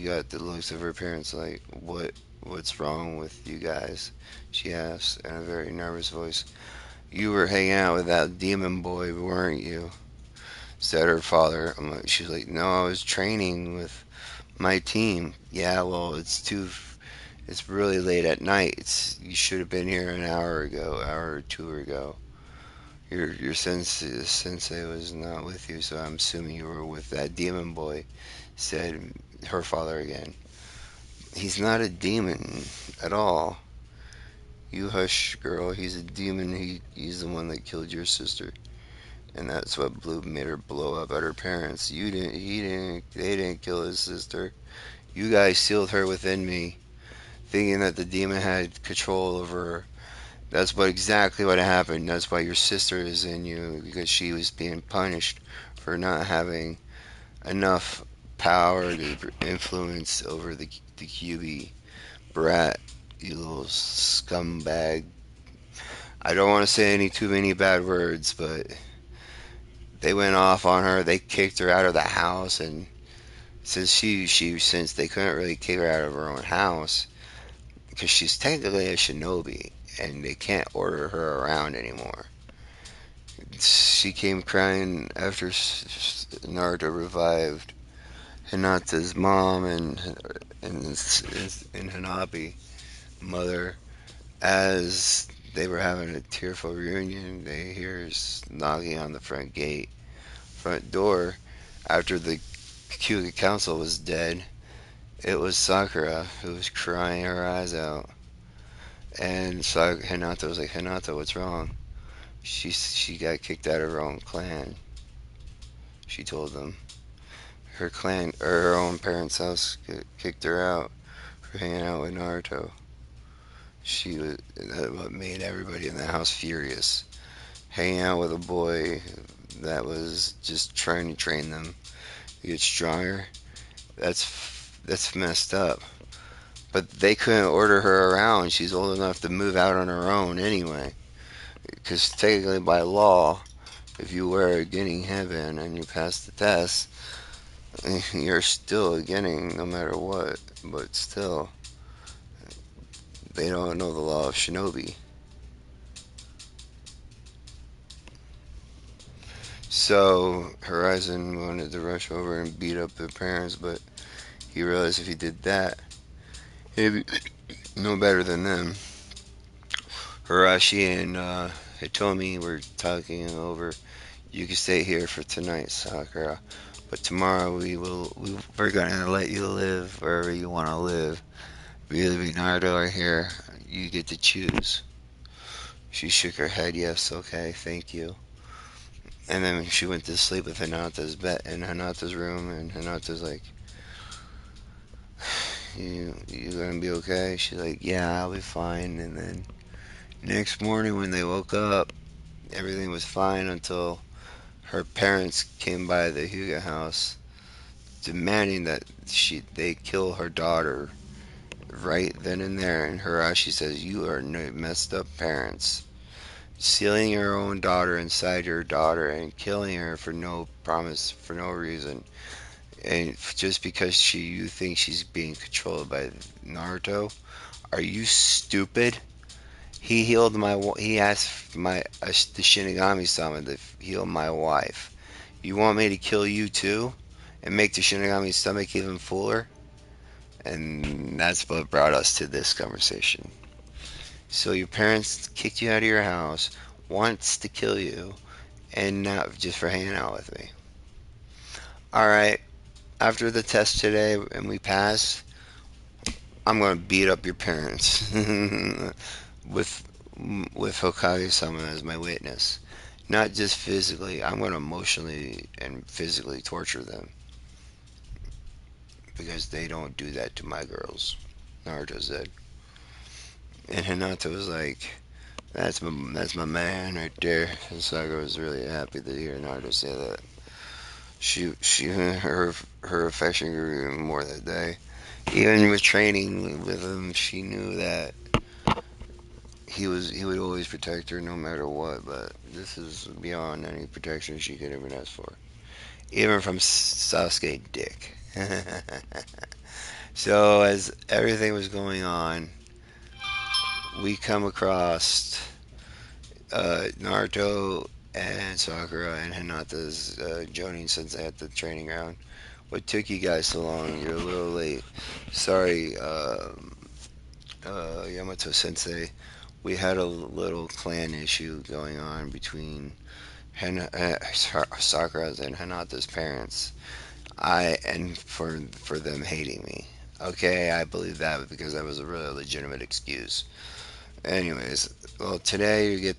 got the looks of her parents like, what's wrong with you guys? She asked in a very nervous voice. You were hanging out with that demon boy, weren't you? Said her father. She's like, no, I was training with my team. Yeah, well, it's really late at night. You should have been here an hour ago, hour or two ago. Your sensei was not with you, so I'm assuming you were with that demon boy. Said her father again. He's not a demon at all. You hush, girl. He's a demon. He's the one that killed your sister, and that's what made her blow up at her parents. You didn't. He didn't. They didn't kill his sister. You guys sealed her within me, thinking that the demon had control over her. That's exactly what happened. That's why your sister is in you, because she was being punished for not having enough power to influence over the QB brat. You little scumbag. I don't want to say any too many bad words, but they went off on her. They kicked her out of the house, and since they couldn't really kick her out of her own house because she's technically a shinobi, and they can't order her around anymore. She came crying after Naruto revived Hinata's mom and Hanabi mother. As they were having a tearful reunion, they hear us knocking on the front door after the Kyuga Council was dead. It was Sakura who was crying her eyes out. And Hinata was like, Hinata, what's wrong? She got kicked out of her own clan. She told them. her clan or her own parents' house kicked her out for hanging out with Naruto. She was that what made everybody in the house furious. Hanging out with a boy that was just trying to train them to get stronger. That's messed up. But they couldn't order her around. She's old enough to move out on her own anyway. Because technically, by law, if you wear a Guinea headband and you pass the test, you're still a Guinea no matter what. But still, they don't know the law of shinobi. So Horizon wanted to rush over and beat up the parents, but he realized if he did that, he'd be no better than them. Hirashi and Hitomi were talking over. You can stay here for tonight, Sakura, but tomorrow we're gonna let you live wherever you want to live. Either be Naruto or here. You get to choose. She shook her head. Yes, okay, thank you. And then she went to sleep with Hinata's bed in Hinata's room, and Hinata's like, "You gonna be okay?" She's like, "Yeah, I'll be fine." And then next morning when they woke up, everything was fine until her parents came by the Hyuga house, demanding that they kill her daughter right then and there. And Hirashi says, "You are messed up parents." Sealing your own daughter inside your daughter and killing her for no promise, for no reason, and just because you think she's being controlled by Naruto. Are you stupid? He asked the Shinigami-sama to heal my wife. You want me to kill you too, and make the Shinigami stomach even fuller? And that's what brought us to this conversation. So your parents kicked you out of your house, wants to kill you, and not just for hanging out with me. All right. After the test today and we pass, I'm gonna beat up your parents with Hokage-sama as my witness. Not just physically. I'm gonna emotionally and physically torture them because they don't do that to my girls. Naruto said, and Hinata was like, "That's my man right there." And Sakura was really happy to hear Naruto say that. Her affection grew even more that day. Even with training with him, she knew that he would always protect her no matter what. But this is beyond any protection she could ever ask for, even from Sasuke Dick. So as everything was going on, we come across Naruto and Sakura and Hinata's Jonin Sensei at the training ground. What took you guys so long? You're a little late. Sorry, Yamato Sensei. We had a little clan issue going on between Sakura's and Hinata's parents. And for them hating me. Okay, I believe that because that was a really legitimate excuse. Anyways, well today you get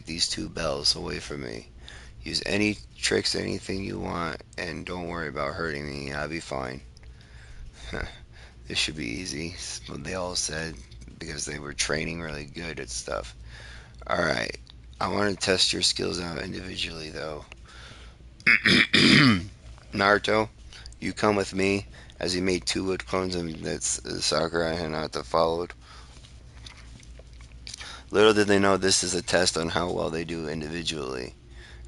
these two bells away from me. Use any tricks, anything you want, and don't worry about hurting me. I'll be fine. This should be easy. What they all said because they were training really good at stuff. All right, I want to test your skills out individually though. Naruto, you come with me, as he made two wood clones and that's Sakura and Hinata followed. Little did they know this is a test on how well they do individually,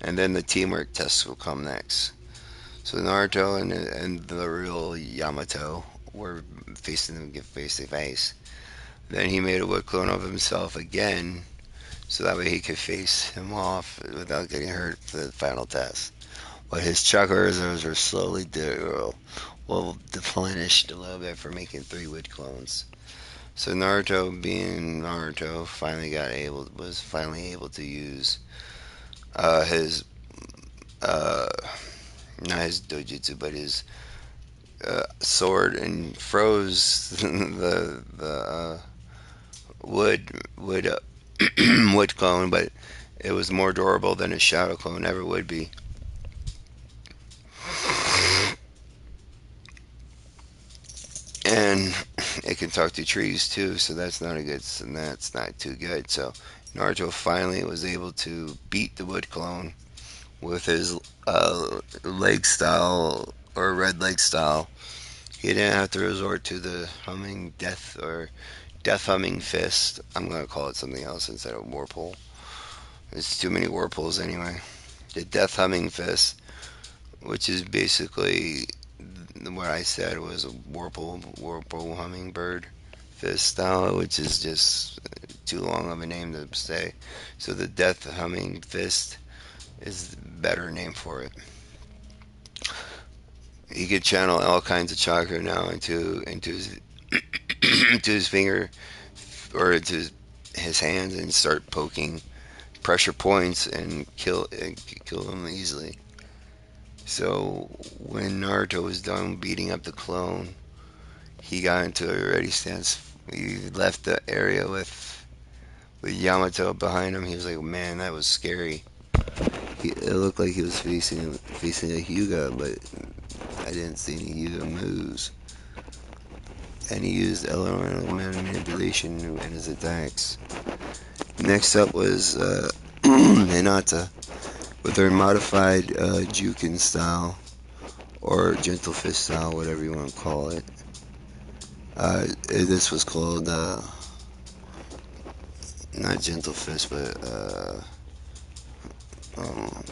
and then the teamwork tests will come next. So Naruto and the real Yamato were facing them face to face. Then he made a wood clone of himself again, so that way he could face him off without getting hurt for the final test. But his chakra reserves are slowly deplenished a little bit for making three wood clones. So Naruto, being Naruto, was finally able to use his uh, not his dojutsu, but his sword and froze the wood wood clone, but it was more durable than his shadow clone ever would be. and it can talk to trees too. So that's not a good. And that's not too good. So Naruto finally was able to beat the wood clone with his leg style or red leg style. He didn't have to resort to the humming death or death humming fist. I'm gonna call it something else instead of whirlpool. There's too many whirlpools anyway. The death humming fist, which is basically what I said was a whirlpool hummingbird fist style, which is just too long of a name to say. So the death humming fist is the better name for it. He could channel all kinds of chakra now into his into his finger or into his hands and start poking pressure points and kill them easily. So when Naruto was done beating up the clone, he got into a ready stance. He left the area with Yamato behind him. He was like, "Man, that was scary." It looked like he was facing a Hyuga, but I didn't see any Hyuga moves. And he used elemental manipulation in his attacks. Next up was Hinata with her modified Jukin style or gentle fist style, whatever you want to call it. This was called not gentle fist, but um,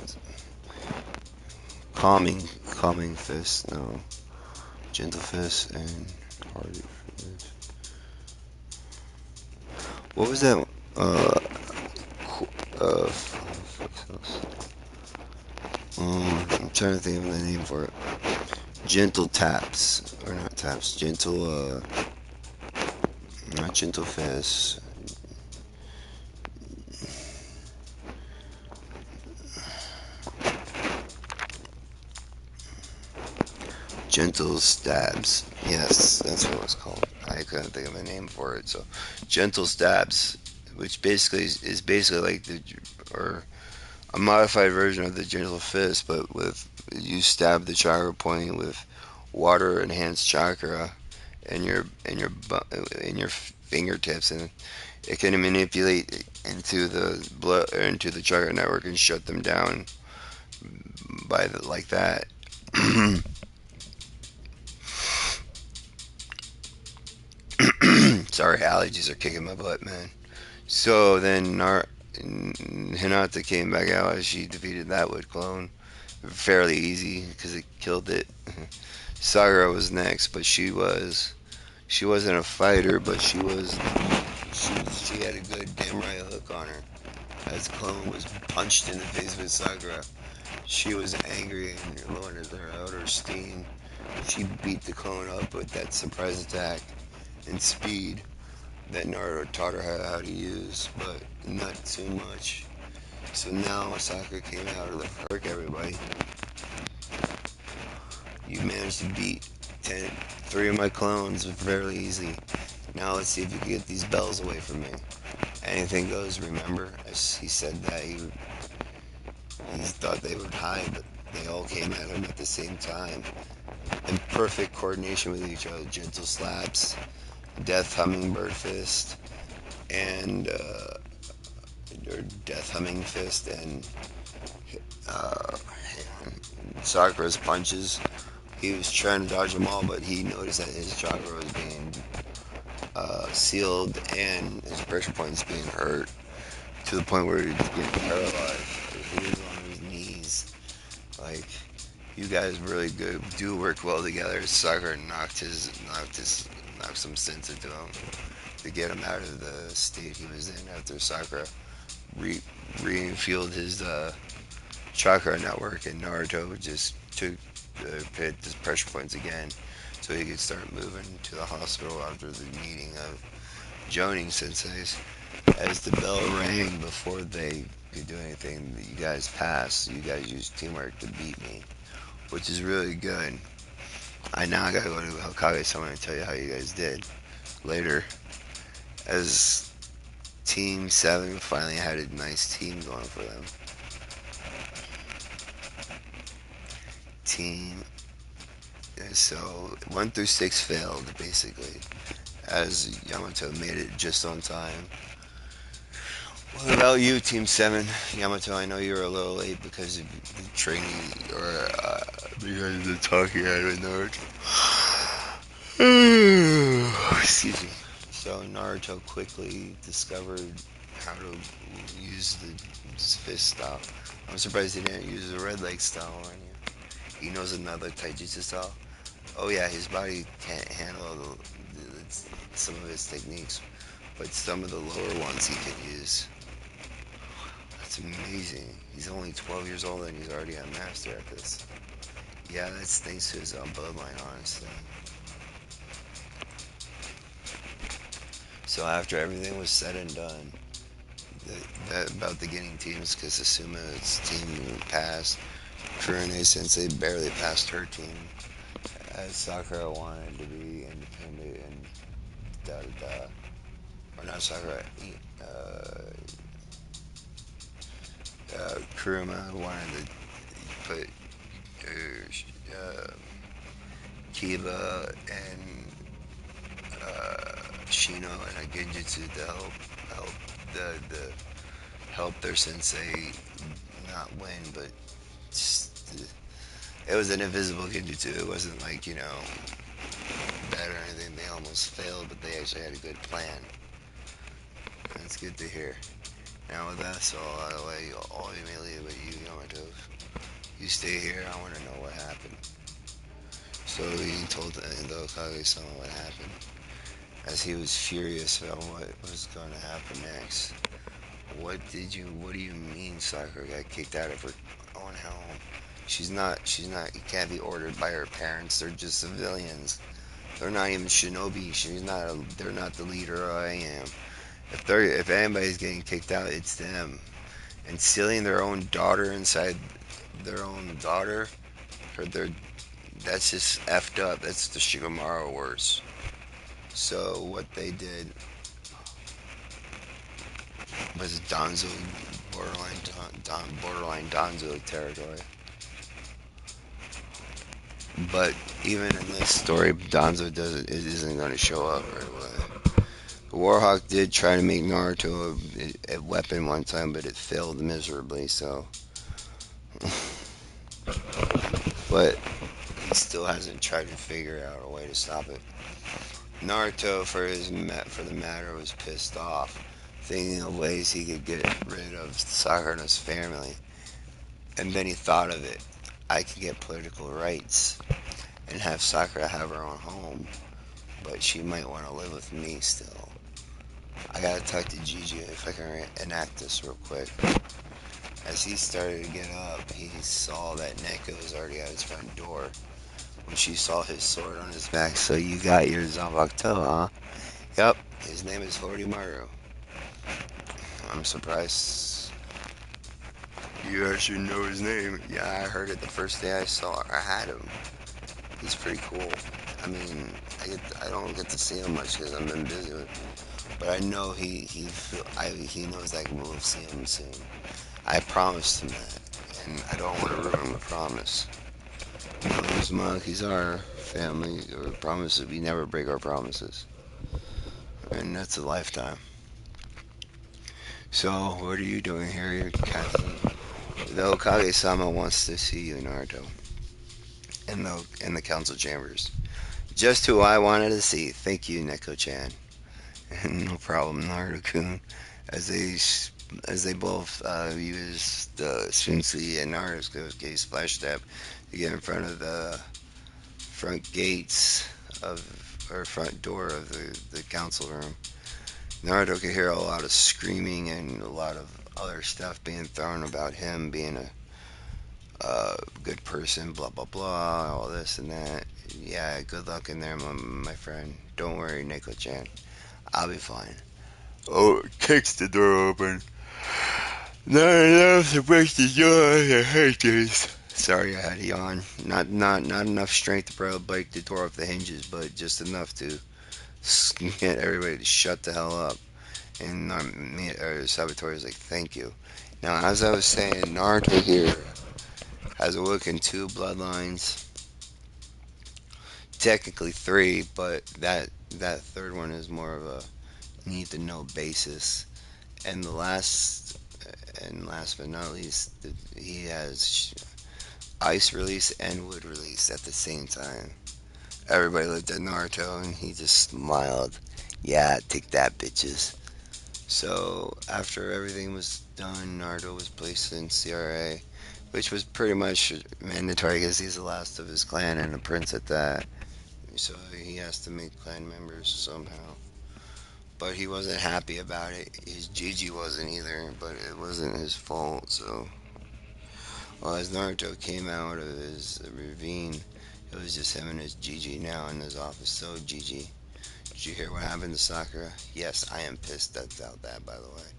calming fist. No, gentle fist and hardy fist. What was that? Uh, uh, I'm trying to think of the name for it. Gentle taps, or not taps. Not gentle fist. Gentle stabs. Yes, that's what it was called. I couldn't think of a name for it. So, gentle stabs, which basically is basically like the or a modified version of the gentle fist, but with you stab the chakra point with water enhanced chakra in your fingertips, and it can manipulate into the blood or into the chakra network and shut them down like that. Sorry, allergies are kicking my butt, man. So then Hinata came back out as she defeated that wood clone fairly easy because it killed it. Sakura was next, but she wasn't a fighter, but she had a good Damurai hook on her. As Clone was punched in the face with Sakura, she was angry and lowered her out her steam. She beat the clone up with that surprise attack and speed that Naruto taught her how to use, but not too much. So now Sakura came out of the hurt everybody. You managed to beat three of my clones fairly easy. Now let's see if you can get these bells away from me. Anything goes, remember? As he said that he thought they would hide, but they all came at him at the same time. In perfect coordination with each other. Gentle slaps, death hummingbird fist, and or death humming fist, and uh, Sakura's punches. He was trying to dodge them all, but he noticed that his chakra was being sealed and his pressure points being hurt to the point where he was getting paralyzed. He was on his knees. Like, you guys really good do work well together. Sakura knocked some sense into him to get him out of the state he was in after Sakura re refueled his chakra network, and Naruto just took hit his pressure points again so he could start moving to the hospital after the meeting of Jonin senseis. As the bell rang before they could do anything, you guys passed. You guys used teamwork to beat me, which is really good. I now gotta go to Hokage-sama and tell you how you guys did later. As Team 7 finally had a nice team going for them. Team So 1 through 6 failed basically, as Yamato made it just on time. What about you, Team Seven? Yamato, I know you were a little late because of the training or because of the talking out of Naruto. Excuse me. So Naruto quickly discovered how to use the fist style. I'm surprised he didn't use the red leg style on you. He knows another taijutsu style. Oh yeah, his body can't handle some of his techniques, but some of the lower ones he can use. That's amazing. He's only 12 years old and he's already a master at this. Yeah, that's thanks to his bloodline, honestly. So after everything was said and done, that about the getting teams, because Asuma's team passed, Kurone Sensei barely passed her team, as Sakura wanted to be independent and da da da. Or not Sakura, Kuruma wanted to put uh, Kiba and Shino and a Genjutsu to help the help their sensei not win, but just, it was an invisible Genjutsu. It wasn't like bad or anything. They almost failed, but they actually had a good plan. That's good to hear. Now with that, so I'll immediately with you, Yamato. You stay here. I want to know what happened. So he told the Okage-sama what happened, as he was furious about what was going to happen next. What do you mean Sakura got kicked out of her own home? She's not, you can't be ordered by her parents. They're just civilians. They're not even shinobi. They're not the leader I am. If anybody's getting kicked out, it's them. And stealing their own daughter inside their own daughter, or their, that's just effed up. That's the Shigamaru worse. So what they did was borderline Donzo territory. But even in this story, Donzo doesn't it isn't going to show up right away. Warhawk did try to make Naruto a weapon one time, but it failed miserably. So, but he still hasn't tried to figure out a way to stop it. Naruto, for the matter, was pissed off, thinking of ways he could get rid of Sakura's family. And then he thought of it. I could get political rights and have Sakura have her own home, but she might want to live with me still. I gotta talk to Gigi if I can enact this real quick. As he started to get up, he saw that Neko was already at his front door when she saw his sword on his back. So you got your Zanbakuto, huh? Yep, his name is Horimaru. I'm surprised you actually know his name. Yeah, I heard it the first day I had him. He's pretty cool. I mean, I don't get to see him much because I've been busy with. But I know he knows I will see him soon. I promised him that, and I don't want to ruin the promise. Those monkeys are family, or promises. We never break our promises, and that's a lifetime. So, what are you doing here, your captain? The Okage-sama wants to see you, Naruto, in the council chambers. Just who I wanted to see. Thank you, Neko-chan. No problem, Naruto-kun. As they as they both use the Shunsui and Naruto gave splash step to get in front of the front gates of or front door of the council room. Naruto could hear a lot of screaming and a lot of other stuff being thrown about him being a good person, blah blah blah, all this and that. Yeah, good luck in there, my friend. Don't worry, Neko-chan. I'll be fine. Oh, kicks the door open. Not enough to break the door. I hate this. Sorry, I had a yawn. Not enough strength to probably break the door off the hinges, but just enough to get everybody to shut the hell up. And Saboteur is like, thank you. Now, as I was saying, Naruto here has awoken two bloodlines technically three, but that third one is more of a need to know basis. And last but not least, he has ice release and wood release at the same time. Everybody looked at Naruto and he just smiled. Yeah, take that, bitches. So after everything was done, Naruto was placed in CRA, which was pretty much mandatory because he's the last of his clan and a prince at that. So he has to make clan members somehow. But he wasn't happy about it. His Gigi wasn't either, but it wasn't his fault. So, well, as Naruto came out of his ravine, it was just him and his Gigi now in his office. So, Gigi, did you hear what happened to Sakura? Yes, I am pissed about that, by the way.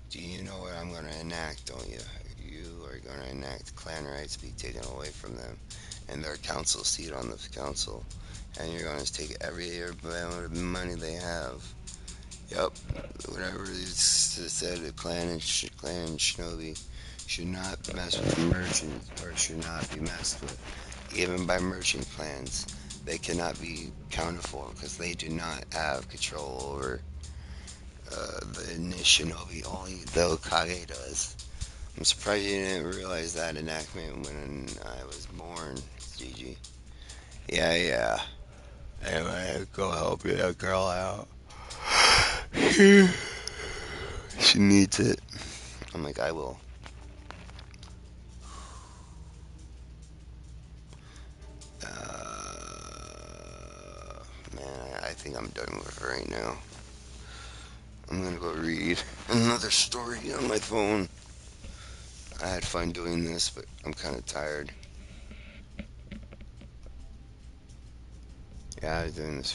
Do you know what I'm going to enact, don't you? You are going to enact clan rights be taken away from them and their council seat on the council. And you're going to take every amount of money they have. Yep, whatever it said, a clan and shinobi should not mess with merchants or should not be messed with, even by merchant clans. They cannot be counted for because they do not have control over the shinobi. Only the Kage does. I'm surprised you didn't realize that enactment when I was born, Gigi. Yeah, yeah. Anyway, go help that girl out. She needs it. I'm like, I will. Man, I think I'm done with her right now. I'm gonna go read another story on my phone. I had fun doing this, but I'm kind of tired. Yeah, I was doing this